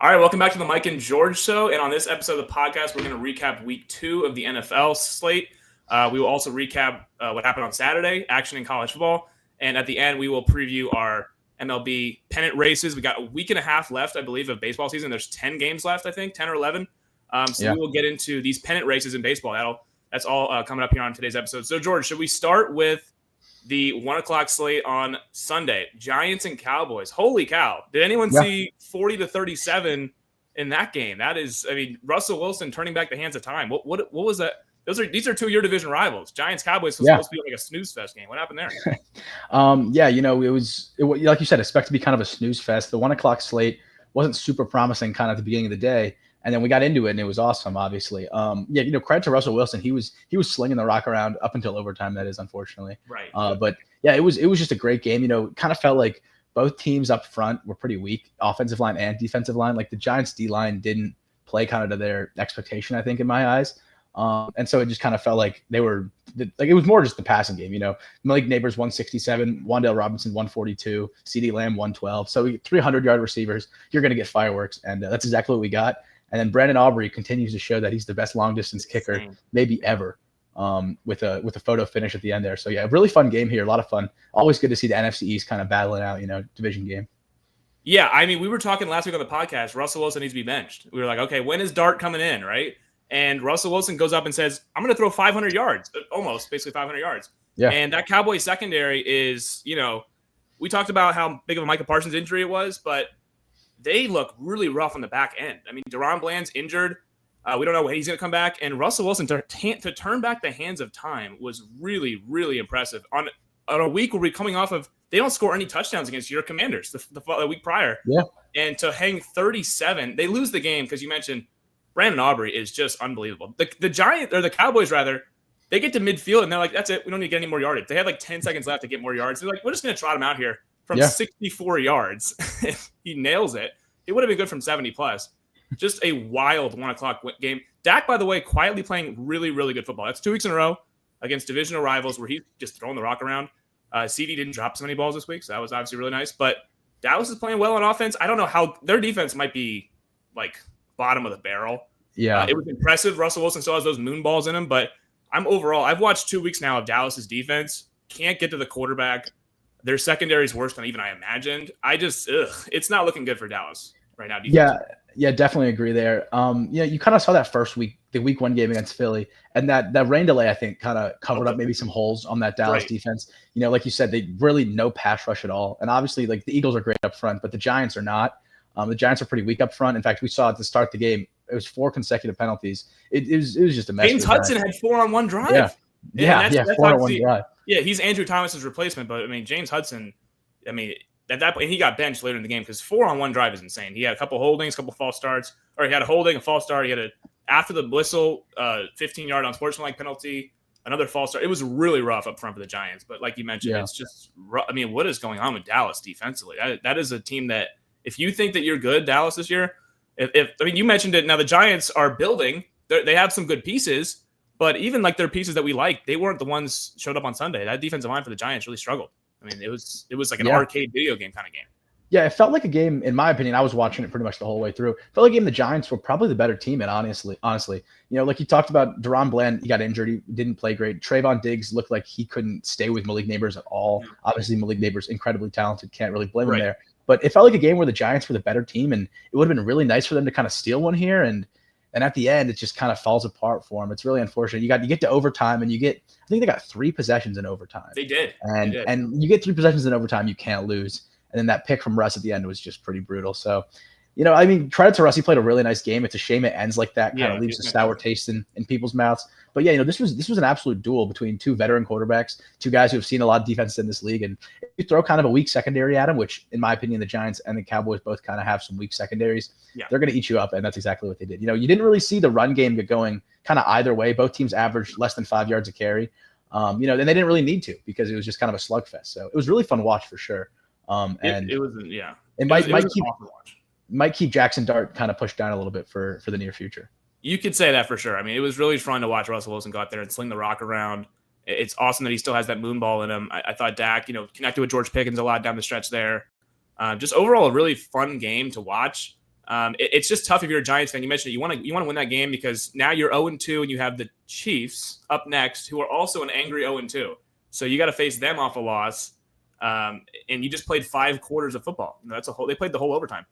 All right, welcome back to the Mike and George Show. And on this episode of the podcast, we're going to recap week 2 of the NFL slate. We will also recap what happened on Saturday, action in college football. And at the end, we will preview our MLB pennant races. We got a week and a half left, I believe, of baseball season. There's 10 games left, I think, 10 or 11. We will get into these pennant races in baseball. That's all coming up here on today's episode. So, George, should we start with the 1 o'clock slate on Sunday? Giants and Cowboys. Holy cow. Did anyone see 40-37 in that game? That is, Russell Wilson turning back the hands of time. What was that? These are 2-year division rivals. Giants-Cowboys was supposed to be like a snooze fest game. What happened there? It was like you said, expect to be kind of a snooze fest. The 1 o'clock slate wasn't super promising kind of at the beginning of the day. And then we got into it, and it was awesome, obviously. Credit to Russell Wilson. He was slinging the rock around up until overtime, that is, unfortunately. Right. It was just a great game. Kind of felt like both teams up front were pretty weak, offensive line and defensive line. Like the Giants' D-line didn't play kind of to their expectation, I think, in my eyes. And so it just kind of felt like it was more just the passing game. Malik Neighbors 167, Wan'Dale Robinson 142, CeeDee Lamb 112. So 300-yard receivers, you're going to get fireworks, and that's exactly what we got. And then Brandon Aubrey continues to show that he's the best long-distance kicker maybe ever, with a photo finish at the end there. So, yeah, really fun game here, a lot of fun. Always good to see the NFC East kind of battling out, division game. Yeah, we were talking last week on the podcast, Russell Wilson needs to be benched. We were like, okay, when is Dart coming in, right? And Russell Wilson goes up and says, I'm going to throw 500 yards, almost, basically 500 yards. Yeah. And that Cowboys secondary is, we talked about how big of a Micah Parsons injury it was, but they look really rough on the back end. Deron Bland's injured. We don't know when he's going to come back. And Russell Wilson, to turn back the hands of time was really, really impressive. On a week where we're coming off of, they don't score any touchdowns against your Commanders the week prior. Yeah. And to hang 37, they lose the game because you mentioned Brandon Aubrey is just unbelievable. The Cowboys, they get to midfield and they're like, that's it. We don't need to get any more yardage. They had like 10 seconds left to get more yards. They're like, we're just going to trot him out here from 64 yards. He nails it. It would have been good from 70 plus. Just a wild 1 o'clock game. Dak, by the way, quietly playing really, really good football. That's 2 weeks in a row against divisional rivals where he's just throwing the rock around. CD didn't drop so many balls this week, so that was obviously really nice. But Dallas is playing well on offense. I don't know how their defense might be like bottom of the barrel. Yeah. It was impressive. Russell Wilson still has those moon balls in him, but I've watched 2 weeks now of Dallas's defense. Can't get to the quarterback. Their secondary is worse than even I imagined. It's not looking good for Dallas right now. Yeah, definitely agree there. You kind of saw that first week, the week 1 game against Philly, and that rain delay, I think, kind of covered up maybe some holes on that Dallas defense. Like you said, they really no pass rush at all. And obviously, like the Eagles are great up front, but the Giants are not. The Giants are pretty weak up front. In fact, we saw at the start of the game, it was 4 consecutive penalties. It was just a mess. James Hudson had 4 on one drive. Yeah, 4 on one drive. Yeah, he's Andrew Thomas's replacement, but James Hudson, at that point, he got benched later in the game because 4 on one drive is insane. He had a couple holdings, a couple false starts, or he had a holding, a false start. He had after the whistle, 15-yard unsportsmanlike penalty, another false start. It was really rough up front for the Giants, but like you mentioned, it's just what is going on with Dallas defensively? That is a team that if you think that you're good, Dallas this year, you mentioned it. Now the Giants are building; they have some good pieces. But even like their pieces that we like, they weren't the ones showed up on Sunday. That defensive line for the Giants really struggled. It was like an arcade video game kind of game. Yeah, it felt like a game, in my opinion. I was watching it pretty much the whole way through. It felt like a game the Giants were probably the better team in, honestly. Like you talked about, Deron Bland, he got injured. He didn't play great. Trayvon Diggs looked like he couldn't stay with Malik Neighbors at all. Obviously, Malik Neighbors, incredibly talented. Can't really blame him there. But it felt like a game where the Giants were the better team, and it would have been really nice for them to kind of steal one here. And at the end, it just kind of falls apart for them. It's really unfortunate. You get to overtime, and I think they got 3 possessions in overtime. They did. And you get 3 possessions in overtime, you can't lose. And then that pick from Russ at the end was just pretty brutal. So, credit to Russ. He played a really nice game. It's a shame it ends like that. Kind of leaves a sour taste in people's mouths. But this was an absolute duel between 2 veteran quarterbacks, 2 guys who have seen a lot of defense in this league. And if you throw kind of a weak secondary at them, which in my opinion, the Giants and the Cowboys both kind of have some weak secondaries, they're going to eat you up. And that's exactly what they did. You didn't really see the run game get going kind of either way. Both teams averaged less than 5 yards a carry. And they didn't really need to because it was just kind of a slugfest. So it was really fun to watch for sure. Might keep Jackson Dart kind of pushed down a little bit for the near future. You could say that for sure. It was really fun to watch Russell Wilson go out there and sling the rock around. It's awesome that he still has that moon ball in him. I thought Dak, connected with George Pickens a lot down the stretch there. Just overall, a really fun game to watch. It's just tough if you're a Giants fan. You mentioned it. You want to win that game because now you're 0-2 and you have the Chiefs up next, who are also an angry 0-2. So you got to face them off a loss. And you just played 5 quarters of football. They played the whole overtime.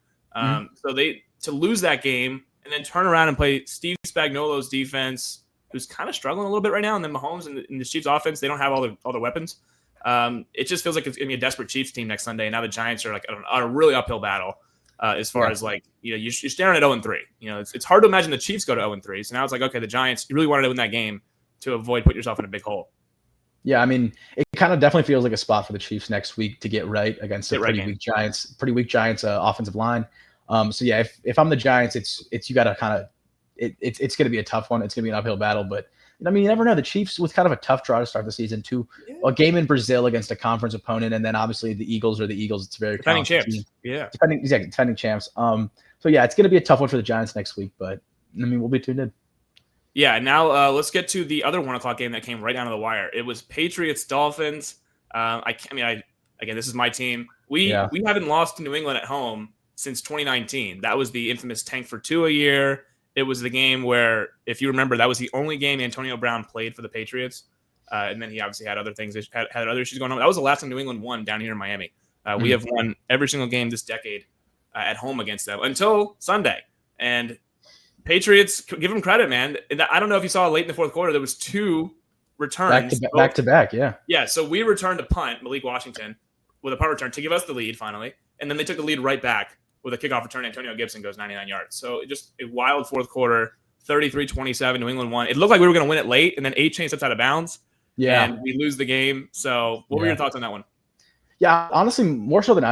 So to lose that game and then turn around and play Steve Spagnuolo's defense, who's kind of struggling a little bit right now, and then Mahomes and the Chiefs offense, they don't have all the weapons. It just feels like it's gonna be a desperate Chiefs team next Sunday. And now the Giants are like on a really uphill battle as far as like, you're staring at 0-3. It's hard to imagine the Chiefs go to 0-3. So now it's like, okay, the Giants, you really wanted to win that game to avoid putting yourself in a big hole. Yeah, I mean, it kind of definitely feels like a spot for the Chiefs next week to get right against a pretty weak Giants offensive line. So yeah, if I'm the Giants, it's you got to kind of it's going to be a tough one. It's going to be an uphill battle, but I mean, you never know. The Chiefs with kind of a tough draw to start the season too. A game in Brazil against a conference opponent, and then obviously the Eagles are the Eagles. It's very defending champs. Team. Yeah, defending champs. So yeah, it's going to be a tough one for the Giants next week, but I mean, we'll be tuned in. Yeah, now let's get to the other 1 o'clock game that came right down to the wire. It was Patriots-Dolphins. Again, this is my team. We haven't lost to New England at home since 2019. That was the infamous tank for 2 a year. It was the game where, if you remember, that was the only game Antonio Brown played for the Patriots. And then he obviously had other things, had other issues going on. That was the last time New England won down here in Miami. We have won every single game this decade at home against them until Sunday. And Patriots, give them credit, man. I don't know if you saw late in the fourth quarter, there was 2 returns. Back to back, yeah. Yeah, so we returned a punt, Malik Washington, with a punt return to give us the lead finally. And then they took the lead right back with a kickoff return. Antonio Gibson goes 99 yards. So just a wild fourth quarter, 33-27, New England won. It looked like we were going to win it late, and then A-Chain steps out of bounds. Yeah. And we lose the game. So what were your thoughts on that one? Yeah, honestly, more so than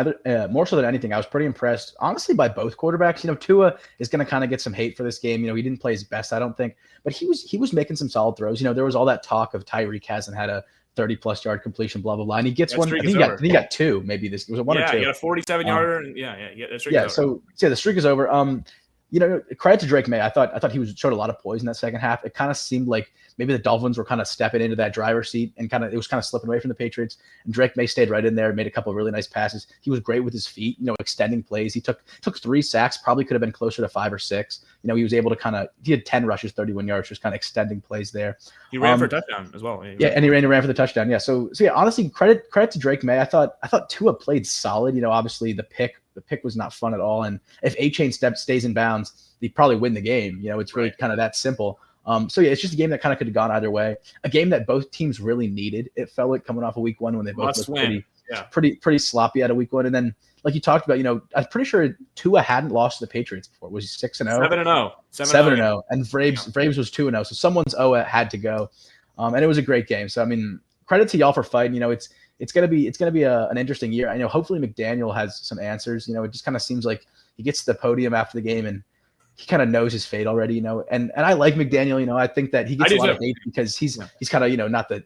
anything, I was pretty impressed, honestly, by both quarterbacks. Tua is going to kind of get some hate for this game. He didn't play his best, I don't think, but he was making some solid throws. There was all that talk of Tyreek hasn't had a 30-plus yard completion, blah blah blah, and he gets one. He got 2, maybe this was a 1 or 2. Yeah, he got a 47-yarder, and the streak is over. So the streak is over. Credit to Drake May. I thought he showed a lot of poise in that second half. It kind of seemed like maybe the Dolphins were kind of stepping into that driver's seat and it was kind of slipping away from the Patriots. And Drake May stayed right in there, made a couple of really nice passes. He was great with his feet, extending plays. He took 3 sacks, probably could have been closer to 5 or 6. He was able to he had 10 rushes, 31 yards, just kind of extending plays there. He ran for a touchdown as well. And he ran for the touchdown. Yeah. So yeah, honestly, credit to Drake May. I thought Tua played solid. Obviously the pick was not fun at all. And if A-Chain stays in bounds, they probably win the game. It's really kind of that simple. So yeah, it's just a game that kind of could have gone either way. A game that both teams really needed. It felt like coming off of week 1 when they both looked pretty sloppy out of week 1. And then, like you talked about, I'm pretty sure Tua hadn't lost to the Patriots before. Was he 6-0? 7-0. 7-0. And Braves was 2-0. So someone's had to go. And it was a great game. So I mean, credit to y'all for fighting. It's gonna be an interesting year. I know. Hopefully McDaniel has some answers. It just kind of seems like he gets to the podium after the game and he kind of knows his fate already. And I like McDaniel. I think that he gets a lot of hate because he's kind of not the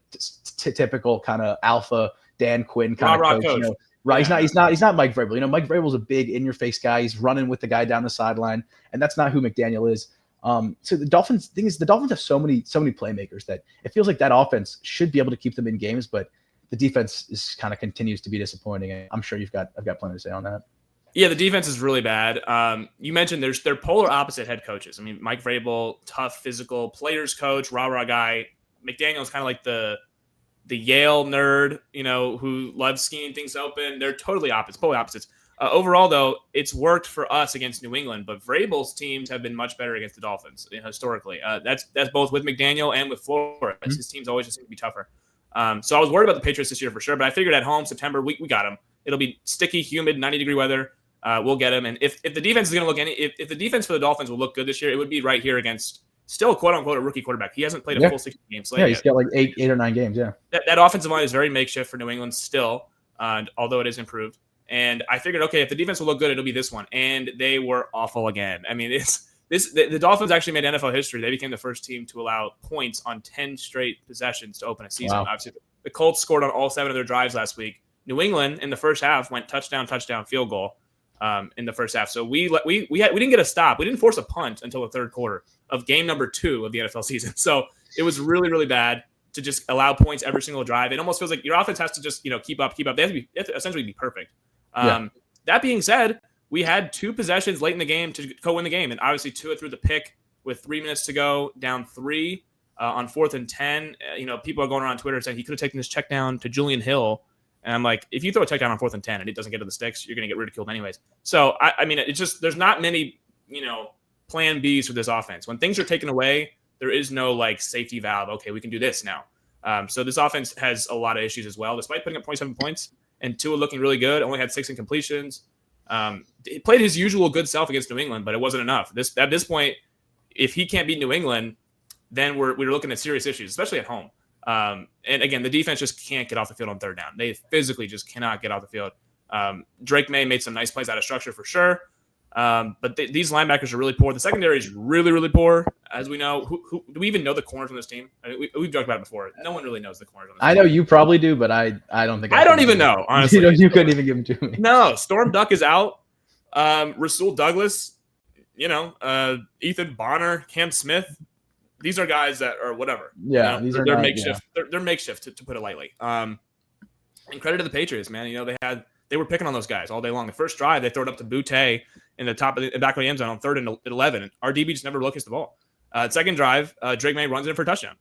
typical kind of alpha Dan Quinn kind of coach. Right? Yeah. He's not Mike Vrabel. Mike Vrabel's a big in-your-face guy. He's running with the guy down the sideline, and that's not who McDaniel is. So the Dolphins have so many playmakers that it feels like that offense should be able to keep them in games, but the defense is kind of continues to be disappointing. And I'm sure I've got plenty to say on that. Yeah, the defense is really bad. You mentioned they're polar opposite head coaches. I mean, Mike Vrabel, tough, physical players coach, rah-rah guy. McDaniel's kind of like the Yale nerd, who loves scheming things open. They're totally opposites, polar opposites. Overall, though, it's worked for us against New England, but Vrabel's teams have been much better against the Dolphins historically. That's both with McDaniel and with Flores. Mm-hmm. His teams always just seem to be tougher. So I was worried about the Patriots this year for sure, but I figured at home, September, we got them. It'll be sticky, humid, 90-degree weather. We'll get them. And if the defense is going to look if the defense for the Dolphins will look good this year, it would be right here against still quote unquote a rookie quarterback. He hasn't played a full 16 games. Yeah, he's got like eight or 9 games. Yeah, that offensive line is very makeshift for New England still, although it is improved. And I figured, okay, if the defense will look good, it'll be this one. And they were awful again. I mean, the Dolphins actually made NFL history. They became the first team to allow points on 10 straight possessions to open a season. Wow. Obviously, the Colts scored on all 7 of their drives last week. New England in the first half went touchdown, field goal in the first half. So we didn't get a stop. We didn't force a punt until the third quarter of game number 2 of the NFL season. So it was really, really bad to just allow points every single drive. It almost feels like your offense has to just keep up. They have to essentially be perfect. That being said, we had 2 possessions late in the game to go win the game. And obviously Tua threw the pick with 3 minutes to go, down 3 on 4th and 10. People are going around Twitter saying he could have taken this check down to Julian Hill. And I'm like, if you throw a check down on 4th and 10 and it doesn't get to the sticks, you're going to get ridiculed anyways. So, I mean, it's just, there's not many, plan Bs for this offense. When things are taken away, there is no like safety valve. Okay, we can do this now. So this offense has a lot of issues as well, despite putting up 27 points and Tua looking really good. Only had 6 incompletions. He played his usual good self against New England, but it wasn't enough. At this point, if he can't beat New England, then we're looking at serious issues, especially at home. And again, the defense just can't get off the field on 3rd down. They physically just cannot get off the field. Drake May made some nice plays out of structure for sure. But these linebackers are really poor. The secondary is really, really poor, as we know. Who do we even know the corners on this team? I mean, we've talked about it before. No one really knows the corners on this team. I know you probably do, but I don't think I don't even know, honestly. You couldn't even give them to me. No, Storm Duck is out. Rasul Douglas, Ethan Bonner, Cam Smith. These are guys that are whatever. Yeah, they're makeshift. Yeah. They're makeshift, to put it lightly. And credit to the Patriots, man. They were picking on those guys all day long. The first drive, they throw it up to Boutte in the back of the end zone on 3rd and 11. Our DB just never locates the ball. Second drive, Drake May runs in for a touchdown.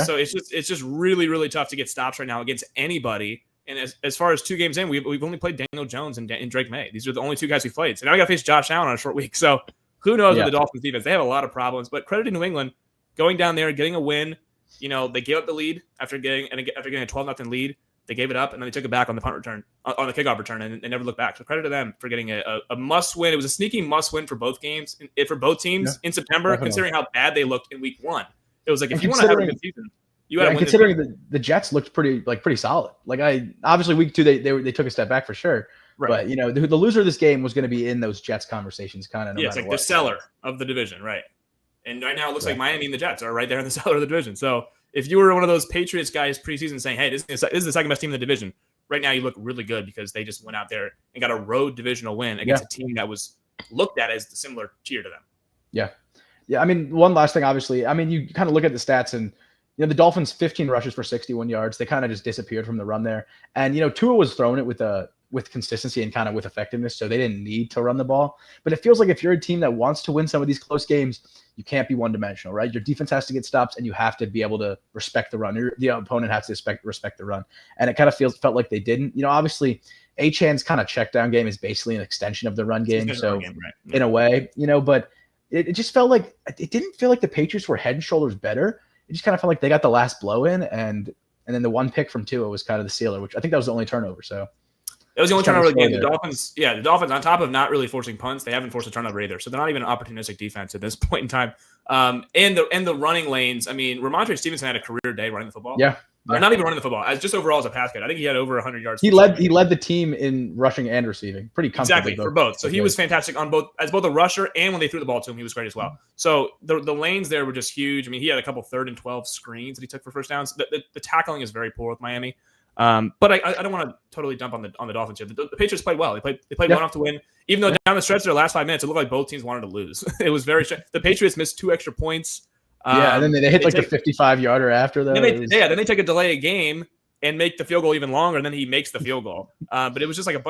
So it's just really, really tough to get stops right now against anybody. And as far as 2 games in, we've only played Daniel Jones and Drake May. These are the only 2 guys we played. So now we got to face Josh Allen on a short week. So who knows with the Dolphins defense? They have a lot of problems. But credit to New England going down there, getting a win. They gave up the lead after getting a 12-0 lead. They gave it up, and then they took it back on the punt return, on the kickoff return, and never looked back. So credit to them for getting a must-win. It was a sneaky must-win for both games, for both teams in September, definitely. Considering how bad they looked in week 1. It was like, if you want to have a good season, you got to win. Considering the Jets looked pretty solid. Like obviously week 2 they took a step back for sure. Right. But the loser of this game was going to be in those Jets conversations, kind of. It's like the seller of the division, right? And right now it looks like Miami and the Jets are right there in the cellar of the division. So if you were one of those Patriots guys preseason saying, hey, this is the second best team in the division, right now you look really good because they just went out there and got a road divisional win against a team that was looked at as the similar tier to them. Yeah. Yeah. I mean, one last thing, obviously, you kind of look at the stats and, the Dolphins 15 rushes for 61 yards. They kind of just disappeared from the run there. And, Tua was throwing it with consistency and kind of with effectiveness, so they didn't need to run the ball. But it feels like if you're a team that wants to win some of these close games, you can't be one-dimensional, right? Your defense has to get stops, and you have to be able to respect the run. The opponent has to respect the run. And it kind of felt like they didn't. Obviously, Achan's kind of check down game is basically an extension of the run game. So in a way, but it just felt like it didn't feel like the Patriots were head and shoulders better. It just kind of felt like they got the last blow in, and then the one pick from Tua was kind of the sealer, which I think that was the only turnover. So that was the only turnover of the game. The Dolphins, on top of not really forcing punts, they haven't forced a turnover either. So they're not even an opportunistic defense at this point in time. And the running lanes. I mean, Ramondre Stevenson had a career day running the football. Yeah. Or not even running the football, as just overall as a pass catcher. I think he had over 100 yards. He led the team in rushing and receiving pretty comfortably. Exactly, for both. So he was fantastic on both as both a rusher and when they threw the ball to him, he was great as well. So the lanes there were just huge. I mean, he had a couple 3rd and 12 screens that he took for first downs. The tackling is very poor with Miami. But I don't want to totally dump on the Dolphins here. The Patriots played well. They played well enough to win. Even though down the stretch their last 5 minutes, it looked like both teams wanted to lose. It was very the Patriots missed 2 extra points. And then they hit the 55-yarder after that. Then they take a delay a game and make the field goal even longer, and then he makes the field goal. But it was just like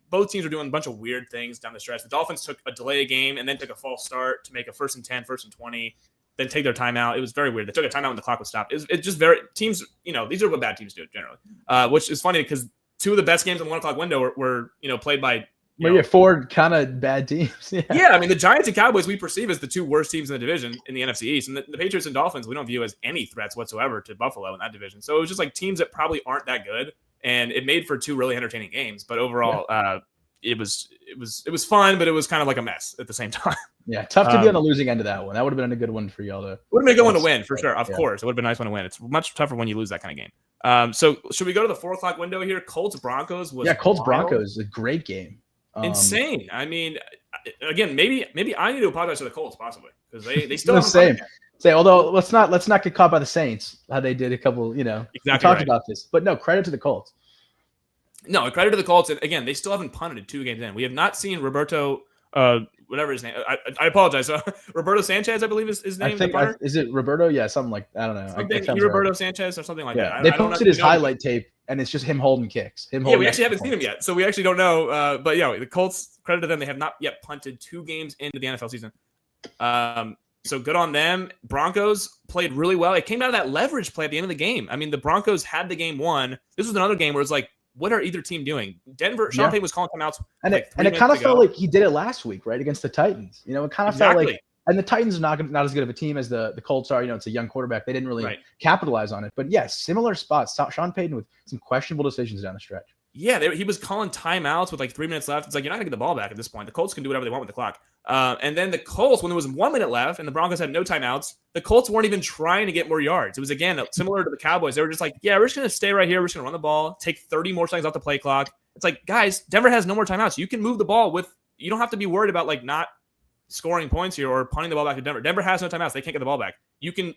both teams were doing a bunch of weird things down the stretch. The Dolphins took a delay a game and then took a false start to make a 1st and 10, 1st and 20, then take their timeout. It was very weird. They took a timeout when the clock was stopped. It's just very teams. These are what bad teams do generally. Which is funny because 2 of the best games in the 1 o'clock window were played by. Well, yeah, 4 kind of bad teams. Yeah, I mean, the Giants and Cowboys we perceive as the 2 worst teams in the division in the NFC East. And the Patriots and Dolphins we don't view as any threats whatsoever to Buffalo in that division. So it was just like teams that probably aren't that good. And it made for 2 really entertaining games. But overall, it was fun, but it was kind of like a mess at the same time. Yeah, tough to be on the losing end of that one. That would have been a good one for y'all to. Would have been a good one to win, for sure. Of course. It would have been a nice one to win. It's much tougher when you lose that kind of game. So should we go to the 4 o'clock window here? Colts-Broncos was Colts-Broncos is a great game. Insane. I mean, again, maybe I need to apologize to the Colts possibly because they still the same. Say, although let's not get caught by the Saints how they did a couple. Exactly. We talked about this, but no credit to the Colts. No credit to the Colts, and again, they still haven't punted 2 games in. We have not seen Roberto, whatever his name. I apologize. Roberto Sanchez, I believe is his name. Is it Roberto? Yeah, something like I don't know. Roberto Sanchez or something like that. They posted his highlight tape. and it's just him holding kicks. We actually haven't seen him yet, so we actually don't know. But yeah, the Colts, credit to them, they have not yet punted 2 games into the NFL season. So good on them. Broncos played really well. It came out of that leverage play at the end of the game. I mean, the Broncos had the game won. This was another game where it's like, what are either team doing? Sean Payton was calling timeouts. And it kind of felt like he did it last week, right, against the Titans. You know, it kind of felt like, and the Titans are not as good of a team as the Colts are. You know, it's a young quarterback. They didn't really capitalize on it. But yes, similar spots. Sean Payton with some questionable decisions down the stretch. Yeah, he was calling timeouts with like 3 minutes left. It's like, you're not going to get the ball back at this point. The Colts can do whatever they want with the clock. And then the Colts, when there was 1 minute left and the Broncos had no timeouts, the Colts weren't even trying to get more yards. It was, again, similar to the Cowboys. They were just like, yeah, we're just going to stay right here. We're just going to run the ball, take 30 more seconds off the play clock. It's like, guys, Denver has no more timeouts. You can move the ball you don't have to be worried about like not scoring points here or punting the ball back to Denver. Denver has no timeouts. They can't get the ball back. You can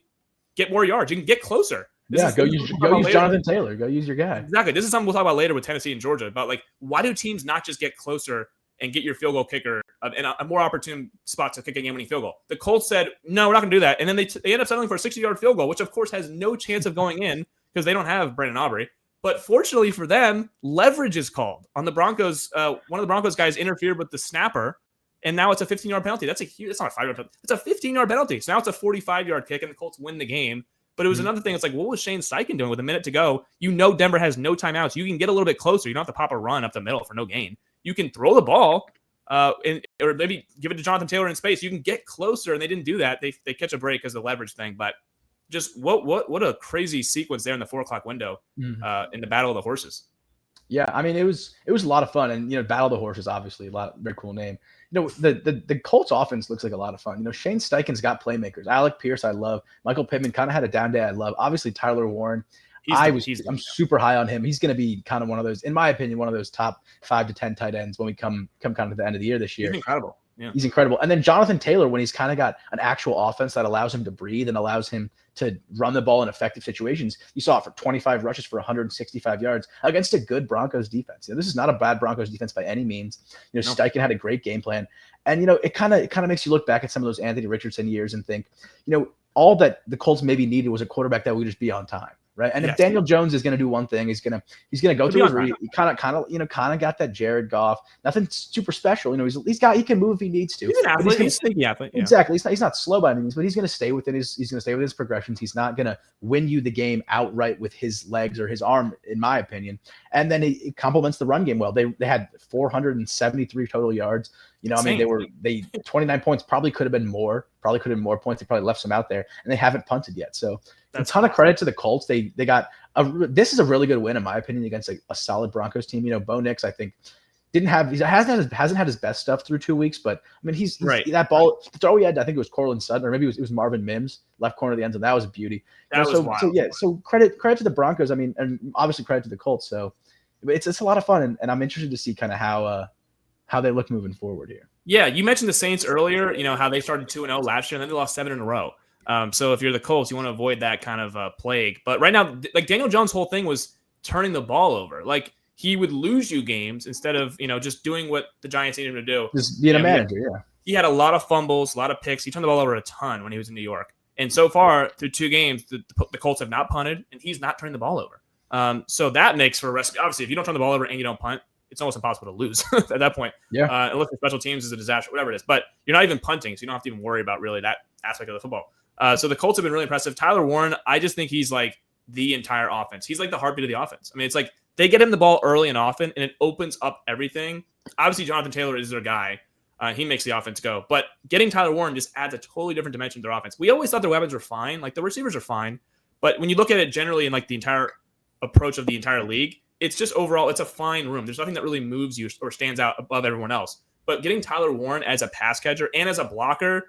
get more yards. You can get closer. Go use Jonathan Taylor. Go use your guy. Exactly. This is something we'll talk about later with Tennessee and Georgia about like, why do teams not just get closer and get your field goal kicker in a more opportune spot to kick a game-winning field goal? The Colts said, no, we're not going to do that. And then they end up settling for a 60-yard field goal, which of course has no chance of going in because they don't have Brandon Aubrey. But fortunately for them, leverage is called on the Broncos. One of the Broncos guys interfered with the snapper, and now it's a 15-yard penalty. That's not a 5-yard penalty. It's a 15-yard penalty. So now it's a 45-yard kick, and the Colts win the game. But it was another thing. It's like, what was Shane Steichen doing with a minute to go? You know Denver has no timeouts. You can get a little bit closer. You don't have to pop a run up the middle for no gain. You can throw the ball or maybe give it to Jonathan Taylor in space. You can get closer, and they didn't do that. They catch a break because of the leverage thing. But just what a crazy sequence there in the 4 o'clock window in the Battle of the Horses. Yeah, I mean, it was a lot of fun. And, you know, Battle of the Horses, obviously, very cool name. You know, the Colts offense looks like a lot of fun. You know, Shane Steichen's got playmakers. Alec Pierce, I love. Michael Pittman kind of had a down day, I love. Obviously, Tyler Warren. I'm super high on him. He's going to be kind of one of those, in my opinion, one of those top 5 to 10 tight ends when we come kind of to the end of the year this year. He's incredible. Yeah. He's incredible. And then Jonathan Taylor, when he's kind of got an actual offense that allows him to breathe and allows him to run the ball in effective situations, you saw it for 25 rushes for 165 yards against a good Broncos defense. You know, this is not a bad Broncos defense by any means. You know, Steichen had a great game plan. And, you know, it kind of makes you look back at some of those Anthony Richardson years and think, you know, all that the Colts maybe needed was a quarterback that would just be on time. Right. And if Daniel Jones is going to do one thing, he's going to go through his read. He kind of got that Jared Goff, nothing super special. You know, he can move if he needs to. He's an athlete. He's a sneaky athlete. Yeah. Exactly. He's not slow by any means, but he's going to stay within his progressions. He's not going to win you the game outright with his legs or his arm, in my opinion. And then it complements the run game well. They had 473 total yards. You know, I mean, they 29 points probably could have been more. Probably could have been more points. They probably left some out there, and they haven't punted yet. So a ton of credit to the Colts. They got this is a really good win in my opinion against a solid Broncos team. You know, Bo Nix, I think hasn't had his best stuff through 2 weeks, but I mean he's right. That ball the throw he had, I think it was Cortland Sutton, or maybe it was Marvin Mims, left corner of the end zone. That was a beauty. So credit to the Broncos. I mean, and obviously credit to the Colts. So it's a lot of fun, and I'm interested to see kind of how they look moving forward here. Yeah, you mentioned the Saints earlier, you know, how they started 2-0 last year, and then they lost 7 in a row. So if you're the Colts, you want to avoid that kind of plague. But right now, like Daniel Jones' whole thing was turning the ball over. Like he would lose you games instead of, you know, just doing what the Giants needed him to do. Just being a manager, He had a lot of fumbles, a lot of picks. He turned the ball over a ton when he was in New York. And so far, through 2 games, the Colts have not punted, and he's not turning the ball over. So that makes for a recipe. Obviously, if you don't turn the ball over and you don't punt, it's almost impossible to lose at that point. Yeah. Unless the special teams is a disaster, whatever it is. But you're not even punting, so you don't have to even worry about really that aspect of the football. So the Colts have been really impressive. Tyler Warren, I just think he's like the entire offense. He's like the heartbeat of the offense. I mean, it's like they get him the ball early and often, and it opens up everything. Obviously, Jonathan Taylor is their guy. He makes the offense go. But getting Tyler Warren just adds a totally different dimension to their offense. We always thought their weapons were fine. Like, the receivers are fine. But when you look at it generally in, like, the entire approach of the entire league, it's just overall, it's a fine room. There's nothing that really moves you or stands out above everyone else. But getting Tyler Warren as a pass catcher and as a blocker,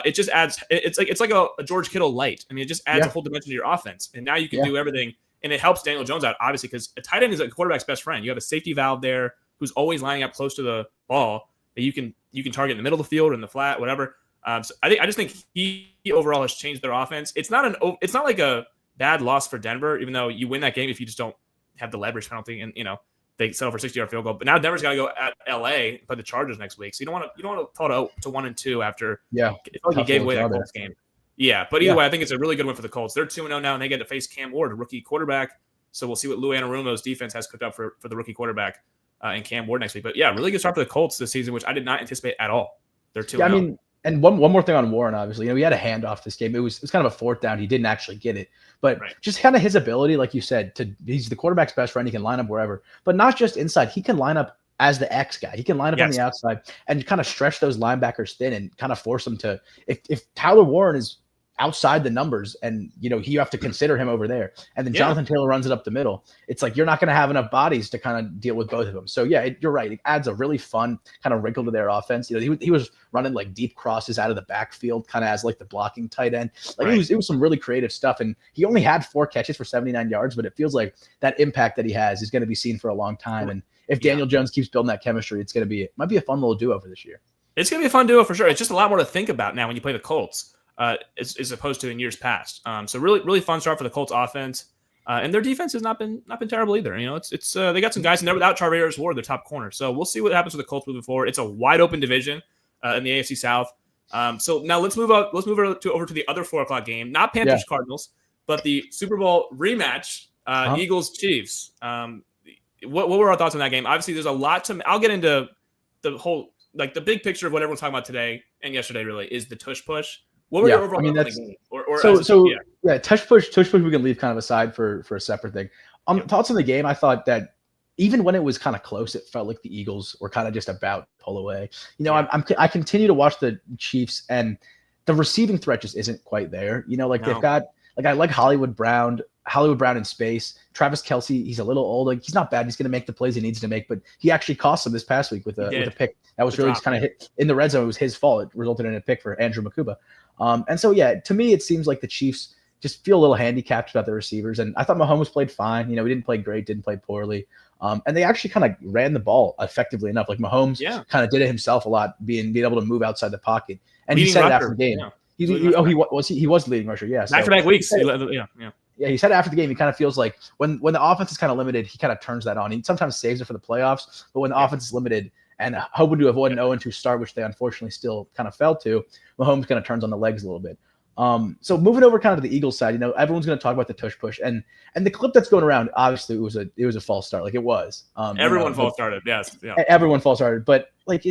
it just adds – it's like a George Kittle light. I mean, it just adds a whole dimension to your offense. And now you can do everything. And it helps Daniel Jones out, obviously, because a tight end is a quarterback's best friend. You have a safety valve there who's always lining up close to the ball that you can target in the middle of the field or in the flat, whatever. So I just think he overall has changed their offense. It's not like a bad loss for Denver, even though you win that game if you just don't have the leverage penalty and, you know, they settle for a 60-yard field goal. But now Denver's got to go at LA, play the Chargers next week. So you don't want to fall to 1-2 after you gave away that Colts game. Yeah, but either way, I think it's a really good win for the Colts. They're 2-0 now, and they get to face Cam Ward, a rookie quarterback. So we'll see what Lou Anarumo's defense has cooked up for the rookie quarterback and Cam Ward next week. But yeah, really good start for the Colts this season, which I did not anticipate at all. They're 2-0. Yeah, I mean, and one more thing on Warren, obviously, he had a handoff this game. It was kind of a fourth down. He didn't actually get it, but just kind of his ability, like you said, he's the quarterback's best friend. He can line up wherever, but not just inside. He can line up as the X guy. He can line up on the outside and kind of stretch those linebackers thin and kind of force them to, if Tyler Warren is outside the numbers and, you have to consider him over there. And then Jonathan Taylor runs it up the middle. It's like, you're not going to have enough bodies to kind of deal with both of them. So yeah, you're right. It adds a really fun kind of wrinkle to their offense. He was running like deep crosses out of the backfield, kind of as like the blocking tight end. Like it was some really creative stuff. And he only had 4 catches for 79 yards, but it feels like that impact that he has is going to be seen for a long time. And if Daniel Jones keeps building that chemistry, it might be a fun little duo for this year. It's going to be a fun duo for sure. It's just a lot more to think about now when you play the Colts. As opposed to in years past. So really, really fun start for the Colts offense. And their defense has not been terrible either. It's they got some guys in there without Charvarius Ward, their top corner. So we'll see what happens with the Colts moving forward. It's a wide open division in the AFC South. So now let's move over to the other 4:00 game, not Panthers Cardinals, but the Super Bowl rematch, Eagles Chiefs. What were our thoughts on that game? Obviously, there's a lot to. I'll get into the whole the big picture of what everyone's talking about today and yesterday. Really is the tush push. What were your overall thoughts on the game? Tush push we can leave kind of aside for a separate thing. Thoughts on the game, I thought that even when it was kind of close, it felt like the Eagles were kind of just about to pull away. I continue to watch the Chiefs, and the receiving threat just isn't quite there. They've got I like Hollywood Brown in space. Travis Kelce, he's a little old. He's not bad. He's going to make the plays he needs to make, but he actually cost them this past week with a pick. That was really just kind of hit in the red zone. It was his fault. It resulted in a pick for Andrew Makuba. And so, to me, it seems like the Chiefs just feel a little handicapped about their receivers. And I thought Mahomes played fine. He didn't play great, didn't play poorly. And they actually kind of ran the ball effectively enough. Like Mahomes kind of did it himself a lot, being able to move outside the pocket. And he said it after the game. He was the leading rusher. Yeah. Back-to-back weeks. Yeah, he said after the game, he kind of feels like when the offense is kind of limited, he kind of turns that on. He sometimes saves it for the playoffs, but when the offense is limited and hoping to avoid an 0-2 start, which they unfortunately still kind of fell to, Mahomes kind of turns on the legs a little bit. So moving over kind of to the Eagles side, everyone's going to talk about the tush push and the clip that's going around. Obviously, it was a false start, like it was. Everyone false started, yes, yeah. Everyone false started, but like